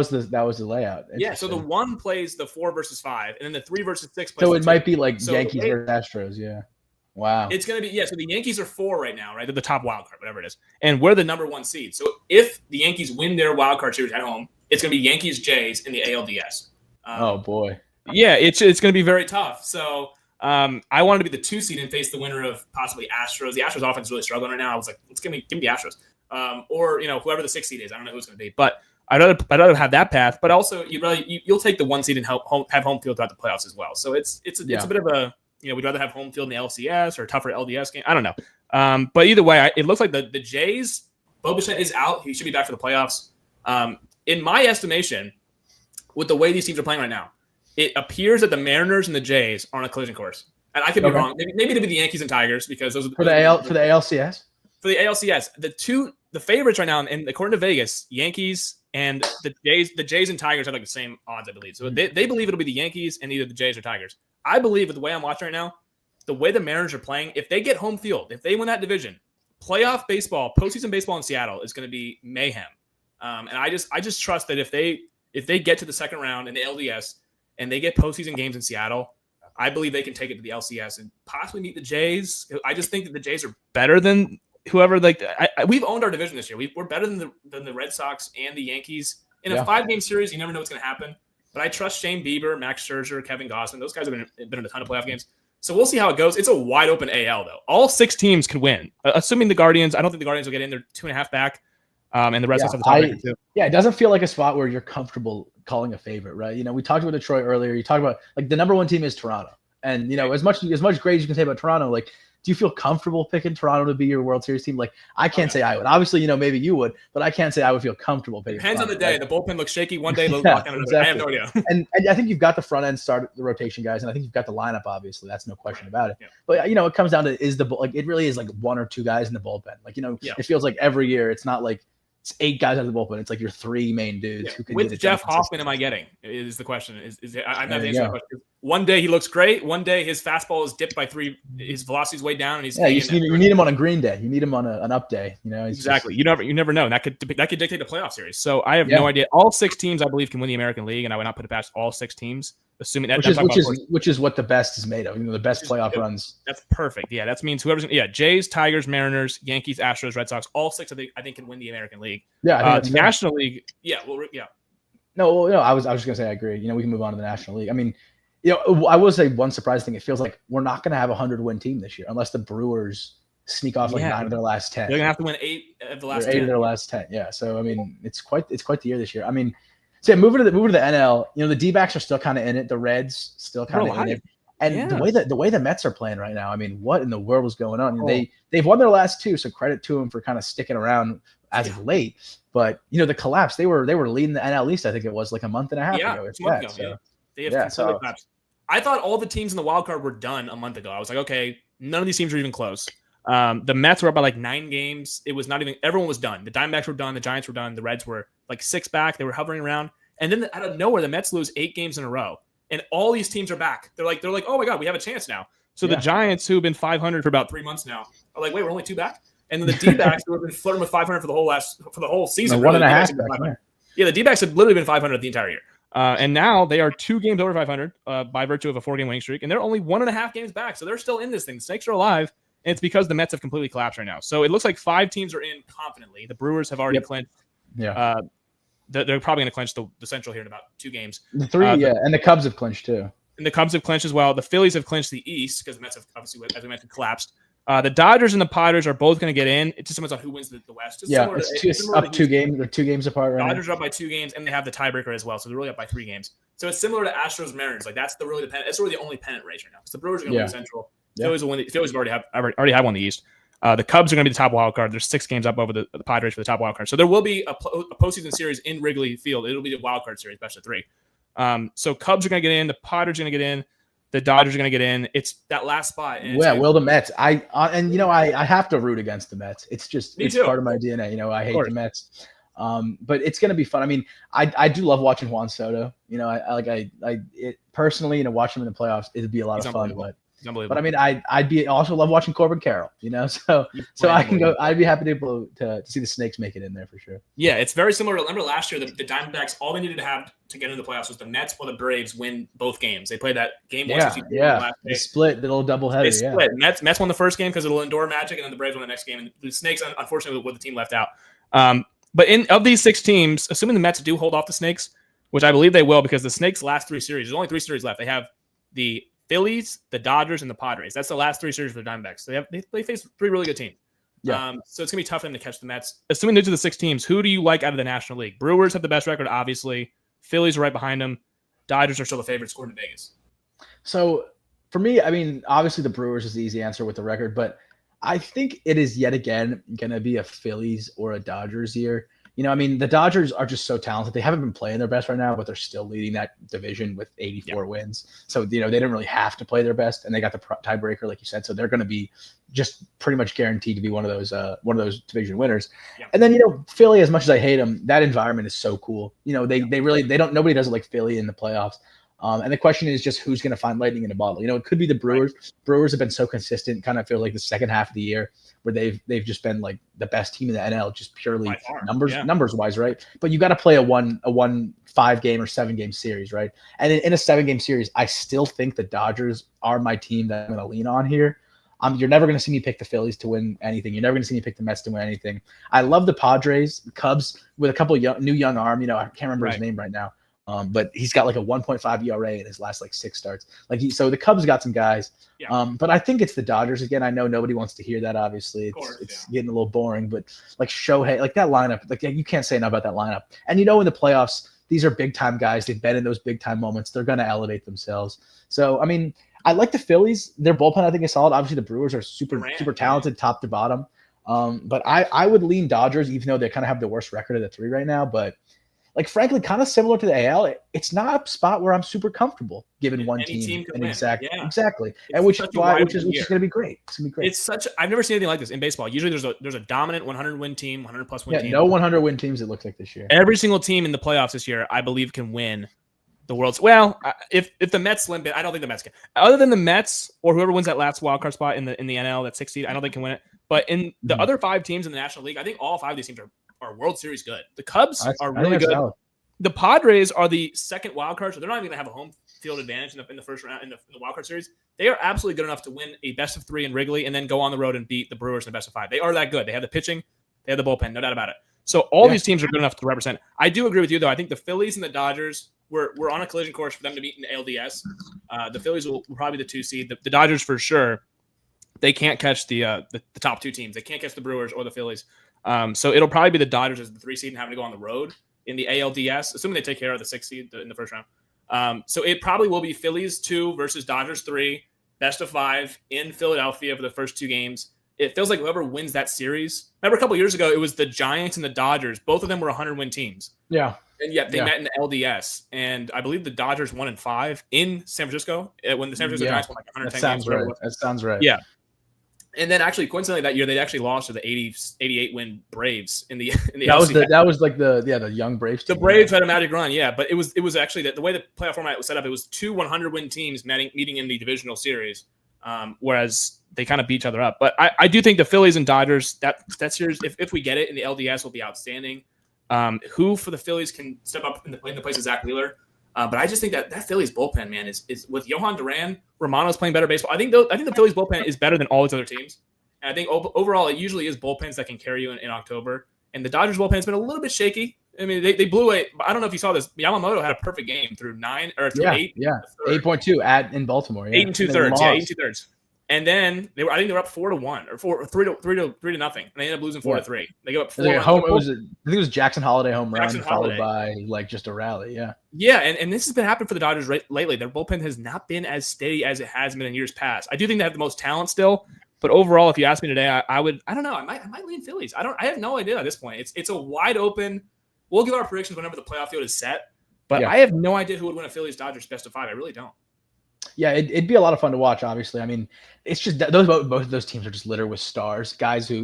was the layout. Yeah. So the 1 plays the 4 versus 5, and then the 3 versus 6 plays. So it might be like Yankees versus Astros. Yeah. Wow. It's going to be, so the Yankees are 4 right now, right? They're the top wild card, whatever it is. And we're the number 1 seed. So if the Yankees win their wild card series at home, it's going to be Yankees Jays in the ALDS. Oh boy. Yeah, it's going to be very tough. So I wanted to be the 2 seed and face the winner of possibly Astros. The Astros offense is really struggling right now. I was like, let's give me the Astros. Or whoever the 6 seed is. I don't know who it's going to be. But I'd rather have that path. But also you'll take the 1 seed and have home field throughout the playoffs as well. So it's a bit of a we'd rather have home field in the LCS or a tougher LDS game. I don't know. But either way, it looks like the Jays, Bo Bichette is out. He should be back for the playoffs. In my estimation, with the way these teams are playing right now, it appears that the Mariners and the Jays are on a collision course. And I could be wrong. Maybe it'd be the Yankees and Tigers because those are for the ALCS. For the ALCS, the favorites right now, and according to Vegas, Yankees and the Jays and Tigers have like the same odds, I believe. So they believe it'll be the Yankees and either the Jays or Tigers. I believe with the way I'm watching right now, the way the Mariners are playing, if they get home field, if they win that division, playoff baseball, postseason baseball in Seattle is going to be mayhem. And I just trust that if they get to the second round in the LDS and they get postseason games in Seattle, I believe they can take it to the LCS and possibly meet the Jays. I just think that the Jays are better than whoever. We've owned our division this year. We're better than the Red Sox and the Yankees. In a 5-game series, you never know what's going to happen. But I trust Shane Bieber, Max Scherzer, Kevin Gausman. Those guys have been in a ton of playoff games. So we'll see how it goes. It's a wide open AL, though. All 6 teams could win. Assuming the Guardians, I don't think the Guardians will get in. They're 2.5 back. And the Red Sox have the tiebreaker too. Yeah, it doesn't feel like a spot where you're comfortable calling a favorite, right? We talked about Detroit earlier. You talked about the number 1 team is Toronto. And, as much great as you can say about Toronto, do you feel comfortable picking Toronto to be your World Series team? I can't say I would. Obviously, maybe you would, but I can't say I would feel comfortable picking Depends Toronto. on the day. The bullpen looks shaky one day. Lock down another. Exactly. I have no idea. And I think you've got the front end start the rotation guys, and I think you've got the lineup. Obviously, that's no question about it. Yeah. But it comes down to it really is 1 or 2 guys in the bullpen. It feels like every year it's not like it's 8 guys out of the bullpen. It's your 3 main dudes who can. With Jeff Hoffman, am I getting? Is the question? I'm not answering the question. One day he looks great. One day his fastball is dipped by 3. His velocity's way down, and he's you need him on a green day. You need him on an up day. Exactly. You never know. And that could dictate the playoff series. So I have no idea. All 6 teams I believe can win the American League, and I would not put it past all 6 teams. Assuming that which is what the best is made of. The best playoff runs. That's perfect. Yeah, that means whoever's Jays, Tigers, Mariners, Yankees, Astros, Red Sox, all 6 I think can win the American League. Yeah, I think the National League. Yeah, well, yeah. No, I was just gonna say I agree. We can move on to the National League. I mean, I will say one surprising thing. It feels like we're not gonna have a 100-win team this year unless the Brewers sneak off 9 of their last 10. They're gonna have to win 8 of the last 10. 8 of their last 10. Yeah. So I mean, it's quite the year this year. I mean, so moving to the NL. The D-backs are still kind of in it. The Reds still kind of in it. And the way the Mets are playing right now, I mean, what in the world was going on? They've won their last 2, so credit to them for kind of sticking around as of late. But the collapse, they were leading the NL East. I think it was like a month and a half ago. They have completely collapsed. I thought all the teams in the wild card were done a month ago. I was like, okay, none of these teams are even close. The Mets were up by like 9 games. It was not even everyone was done. The Diamondbacks were done. The Giants were done. The Reds were like 6 back. They were hovering around. And then out of nowhere, the Mets lose 8 games in a row. And all these teams are back. They're like, oh my God, we have a chance now. So the Giants, who have been 500 for about 3 months now, are like, wait, we're only 2 back. And then the D-backs, who have been flirting with 500 for the whole season. One and a half. Yeah, the D-backs have literally been 500 the entire year. And now they are 2 games over 500 by virtue of a 4-game winning streak. And they're only 1.5 games back. So they're still in this thing. The Snakes are alive. And it's because the Mets have completely collapsed right now. So it looks like 5 teams are in confidently. The Brewers have already clinched. Yeah. They're probably going to clinch the Central here in about 2 games. The 3, and the Cubs have clinched too. And the Cubs have clinched as well. The Phillies have clinched the East because the Mets have obviously, as we mentioned, collapsed. The Dodgers and the Padres are both going to get in. It just depends on who wins the West. It's up 2 games. They're 2 games apart right now. Dodgers are up by 2 games, and they have the tiebreaker as well. So they're really up by 3 games. So it's similar to Astros Mariners. Like that's really the only pennant race right now. Because the Brewers are going to win the Central. Phillies will win. Phillies already have won the East. The Cubs are going to be the top wild card. They're 6 games up over the Padres for the top wild card. So there will be a postseason series in Wrigley Field. It'll be the wild card series, best of 3. So Cubs are going to get in. The Padres are going to get in. The Dodgers are going to get in. It's that last spot. Will the Mets? I have to root against the Mets. It's just part of my DNA. I hate the Mets. But it's going to be fun. I mean, I do love watching Juan Soto. Personally, watching him in the playoffs, it'd be a lot of fun. But I mean, I'd also love watching Corbin Carroll. So I can go. I'd be happy to see the Snakes make it in there for sure. Yeah, it's very similar. Remember last year, the Diamondbacks, all they needed to have to get into the playoffs was the Mets or the Braves win both games. They played that game. They split the little doubleheader. They split. Mets won the first game because of the Lindor magic, and then the Braves won the next game. And the Snakes, unfortunately, were the team left out. But of these 6 teams, assuming the Mets do hold off the Snakes, which I believe they will, because the Snakes' last 3 series, there's only 3 series left. They have the Phillies, the Dodgers, and the Padres. That's the last 3 series for the Diamondbacks. They face 3 really good teams. Yeah. So it's gonna be tough for them to catch the Mets. Assuming these are the 6 teams, who do you like out of the National League? Brewers have the best record, obviously. Phillies are right behind them. Dodgers are still the favorites, according to Vegas. So for me, I mean, obviously the Brewers is the easy answer with the record, but I think it is yet again gonna be a Phillies or a Dodgers year. I mean, the Dodgers are just so talented. They haven't been playing their best right now, but they're still leading that division with 84 wins. So, they didn't really have to play their best, and they got the tiebreaker, like you said. So they're going to be just pretty much guaranteed to be one of those division winners. Yeah. And then, Philly, as much as I hate them, that environment is so cool. Nobody does it like Philly in the playoffs. And the question is just who's going to find lightning in a bottle. It could be the Brewers. Right. Brewers have been so consistent, kind of feel like the second half of the year where they've just been like the best team in the NL, just purely numbers wise, right? But you got to play a 5-game or 7-game series, right? And in a 7-game series, I still think the Dodgers are my team that I'm going to lean on here. You're never going to see me pick the Phillies to win anything. You're never going to see me pick the Mets to win anything. I love the Padres, the Cubs with a couple of new young arm. I can't remember his name right now. But he's got like a 1.5 ERA in his last 6 starts. So the Cubs got some guys. Yeah. But I think it's the Dodgers again. I know nobody wants to hear that. Obviously, it's getting a little boring. But like Shohei, like that lineup, you can't say enough about that lineup. And in the playoffs, these are big time guys. They've been in those big time moments. They're going to elevate themselves. So I mean, I like the Phillies. Their bullpen I think is solid. Obviously, the Brewers are super talented, top to bottom. But I would lean Dodgers, even though they kind of have the worst record of the 3 right now. But frankly, kind of similar to the AL, it's not a spot where I'm super comfortable given one team. Exactly. And which is going to be great. It's going to be great. I've never seen anything like this in baseball. Usually there's a dominant 100-win team, 100+ win team. No 100-win teams it looks like this year. Every single team in the playoffs this year, I believe, can win the World's. Well, if the Mets limp it, I don't think the Mets can. Other than the Mets or whoever wins that last wild card spot in the NL, that 6th seed, I don't think can win it. But in the other 5 teams in the National League, I think all 5 of these teams are World Series good. The Cubs are really good. Solid. The Padres are the second wild card, so they're not even going to have a home field advantage in the first round in the wild card series. They are absolutely good enough to win a best of 3 in Wrigley and then go on the road and beat the Brewers in the best of 5. They are that good. They have the pitching, they have the bullpen, no doubt about it. So all these teams are good enough to represent. I do agree with you, though. I think the Phillies and the Dodgers, we're on a collision course for them to meet in the ALDS. The Phillies will probably be the 2 seed. The Dodgers, for sure, they can't catch the top 2 teams. They can't catch the Brewers or the Phillies. So it'll probably be the Dodgers as the 3 seed and having to go on the road in the ALDS, assuming they take care of the 6 seed in the first round. So it probably will be Phillies 2 versus Dodgers 3, best of 5 in Philadelphia for the first 2 games. It feels like whoever wins that series. Remember a couple years ago, it was the Giants and the Dodgers. Both of them were 100-win teams. Yeah. And yet they met in the LDS. And I believe the Dodgers won in 5 in San Francisco when the San Francisco Giants won like 110 games. That sounds right. Yeah. And then actually, coincidentally, that year they actually lost to the 88-win Braves in the that was like the young Braves team. The Braves had a magic run, but it was actually the way the playoff format was set up. It was 2 100-win teams meeting in the divisional series, whereas they kind of beat each other up. But I do think the Phillies and Dodgers that series, if we get it in the LDS, will be outstanding. Who for the Phillies can step up in the place of Zach Wheeler? But I just think that Phillies bullpen, man, is with Johan Duran, Romano's playing better baseball. I think the Phillies bullpen is better than all its other teams. And I think overall it usually is bullpens that can carry you in October. And the Dodgers bullpen has been a little bit shaky. I mean, they blew it. I don't know if you saw this. Yamamoto had a perfect game through 8. 8.2 in Baltimore. 8 2/3. 8 2/3. And then I think they were up 4-1 or 3-0, and they ended up losing 4-3. They go up 4. I think it was Jackson Holiday home run followed by like just a rally. Yeah, and this has been happening for the Dodgers lately. Their bullpen has not been as steady as it has been in years past. I do think they have the most talent still, but overall, if you ask me today, I don't know. I might lean Phillies. I have no idea at this point. It's a wide open. We'll give our predictions whenever the playoff field is set, but I have no idea who would win a Phillies Dodgers best of 5. I really don't. Yeah, it'd be a lot of fun to watch, obviously. I mean, it's just both of those teams are just littered with stars, guys who,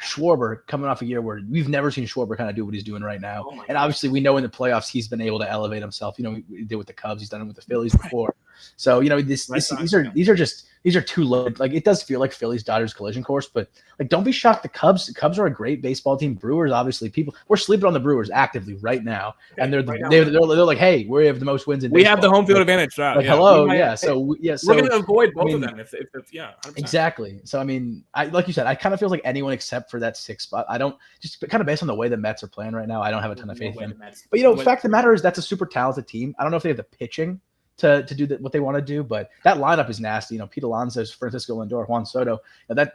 Schwarber coming off a year where we've never seen Schwarber kind of do what he's doing right now. And obviously we know in the playoffs he's been able to elevate himself. He did with the Cubs, he's done it with the Phillies before. So, these are too loaded. Like, it does feel like Phillies Dodgers collision course, but like, don't be shocked. The Cubs are a great baseball team. Brewers, obviously, we're sleeping on the Brewers actively right now, and they're like, hey, we have the most wins in baseball. We have the home field advantage. Hello, So we're going to avoid both of them. If 100%. Exactly. So I mean, like you said, I kind of feel like anyone except for that 6th spot. I don't, just kind of based on the way the Mets are playing right now, I don't have a ton of faith in them. But the fact of the matter is that's a super talented team. I don't know if they have the pitching to do what they want to do, but that lineup is nasty. Pete Alonso, Francisco Lindor, Juan Soto. They're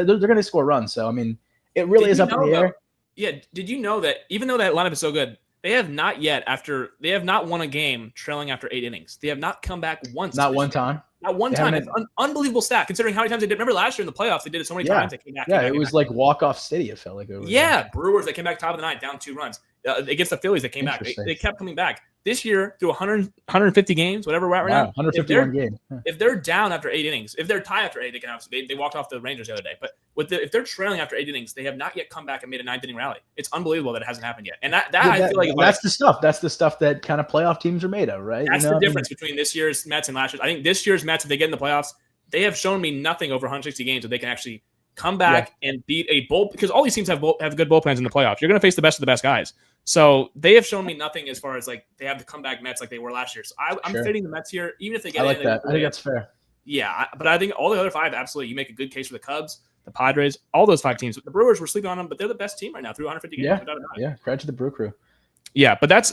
going to score runs. So I mean, it really is up in the air. Yeah. Did you know that even though that lineup is so good, they have not won a game trailing after 8 innings. They have not come back once. Not one time. Not one time. It's an unbelievable stat considering how many times they did. Remember last year in the playoffs, they did it so many times. They came back. It was like walk-off city. It felt like it was. Yeah, Brewers, they came back top of the 9th, down 2 runs. Against the Phillies, they came back. They kept coming back. This year, through 150 games, whatever we're at right now. 151 games. If they're down after 8 innings, if they're tied after 8, they can obviously they walked off the Rangers the other day. But if they're trailing after 8 innings, they have not yet come back and made a 9th inning rally. It's unbelievable that it hasn't happened yet. And I feel like that's the stuff. That's the stuff that kind of playoff teams are made of, right? That's the difference between this year's Mets and last year's. I think this year's Mets, if they get in the playoffs, they have shown me nothing over 160 games that they can actually come back and beat a bull, because all these teams have good bullpens in the playoffs. You're going to face the best of the best guys. So they have shown me nothing as far as like they have the comeback Mets like they were last year. So I'm fading the Mets here, even if they get in. I think that's fair. Yeah, but I think all the other 5, absolutely, you make a good case for the Cubs, the Padres, all those 5 teams. The Brewers, we're sleeping on them, but they're the best team right now through 150 games. Yeah, credit to the Brew Crew. Yeah, but that's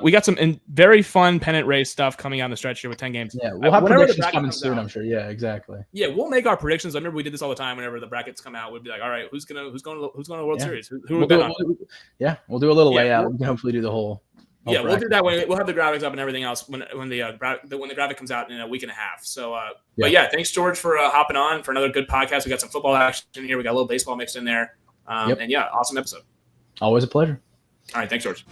we got some very fun pennant race stuff coming on the stretch here with 10 games. Yeah, we'll have predictions coming soon, I'm sure. Yeah, exactly. Yeah, we'll make our predictions. I remember we did this all the time. Whenever the brackets come out, we'd be like, all right, who's going to the World Series? Who we'll do a little layout. We can hopefully do the whole. Yeah, we'll do that when we'll have the graphics up and everything else when the graphic comes out in a week and a half. So, but yeah, thanks George for hopping on for another good podcast. We got some football action here. We got a little baseball mixed in there, and yeah, awesome episode. Always a pleasure. All right, thanks George.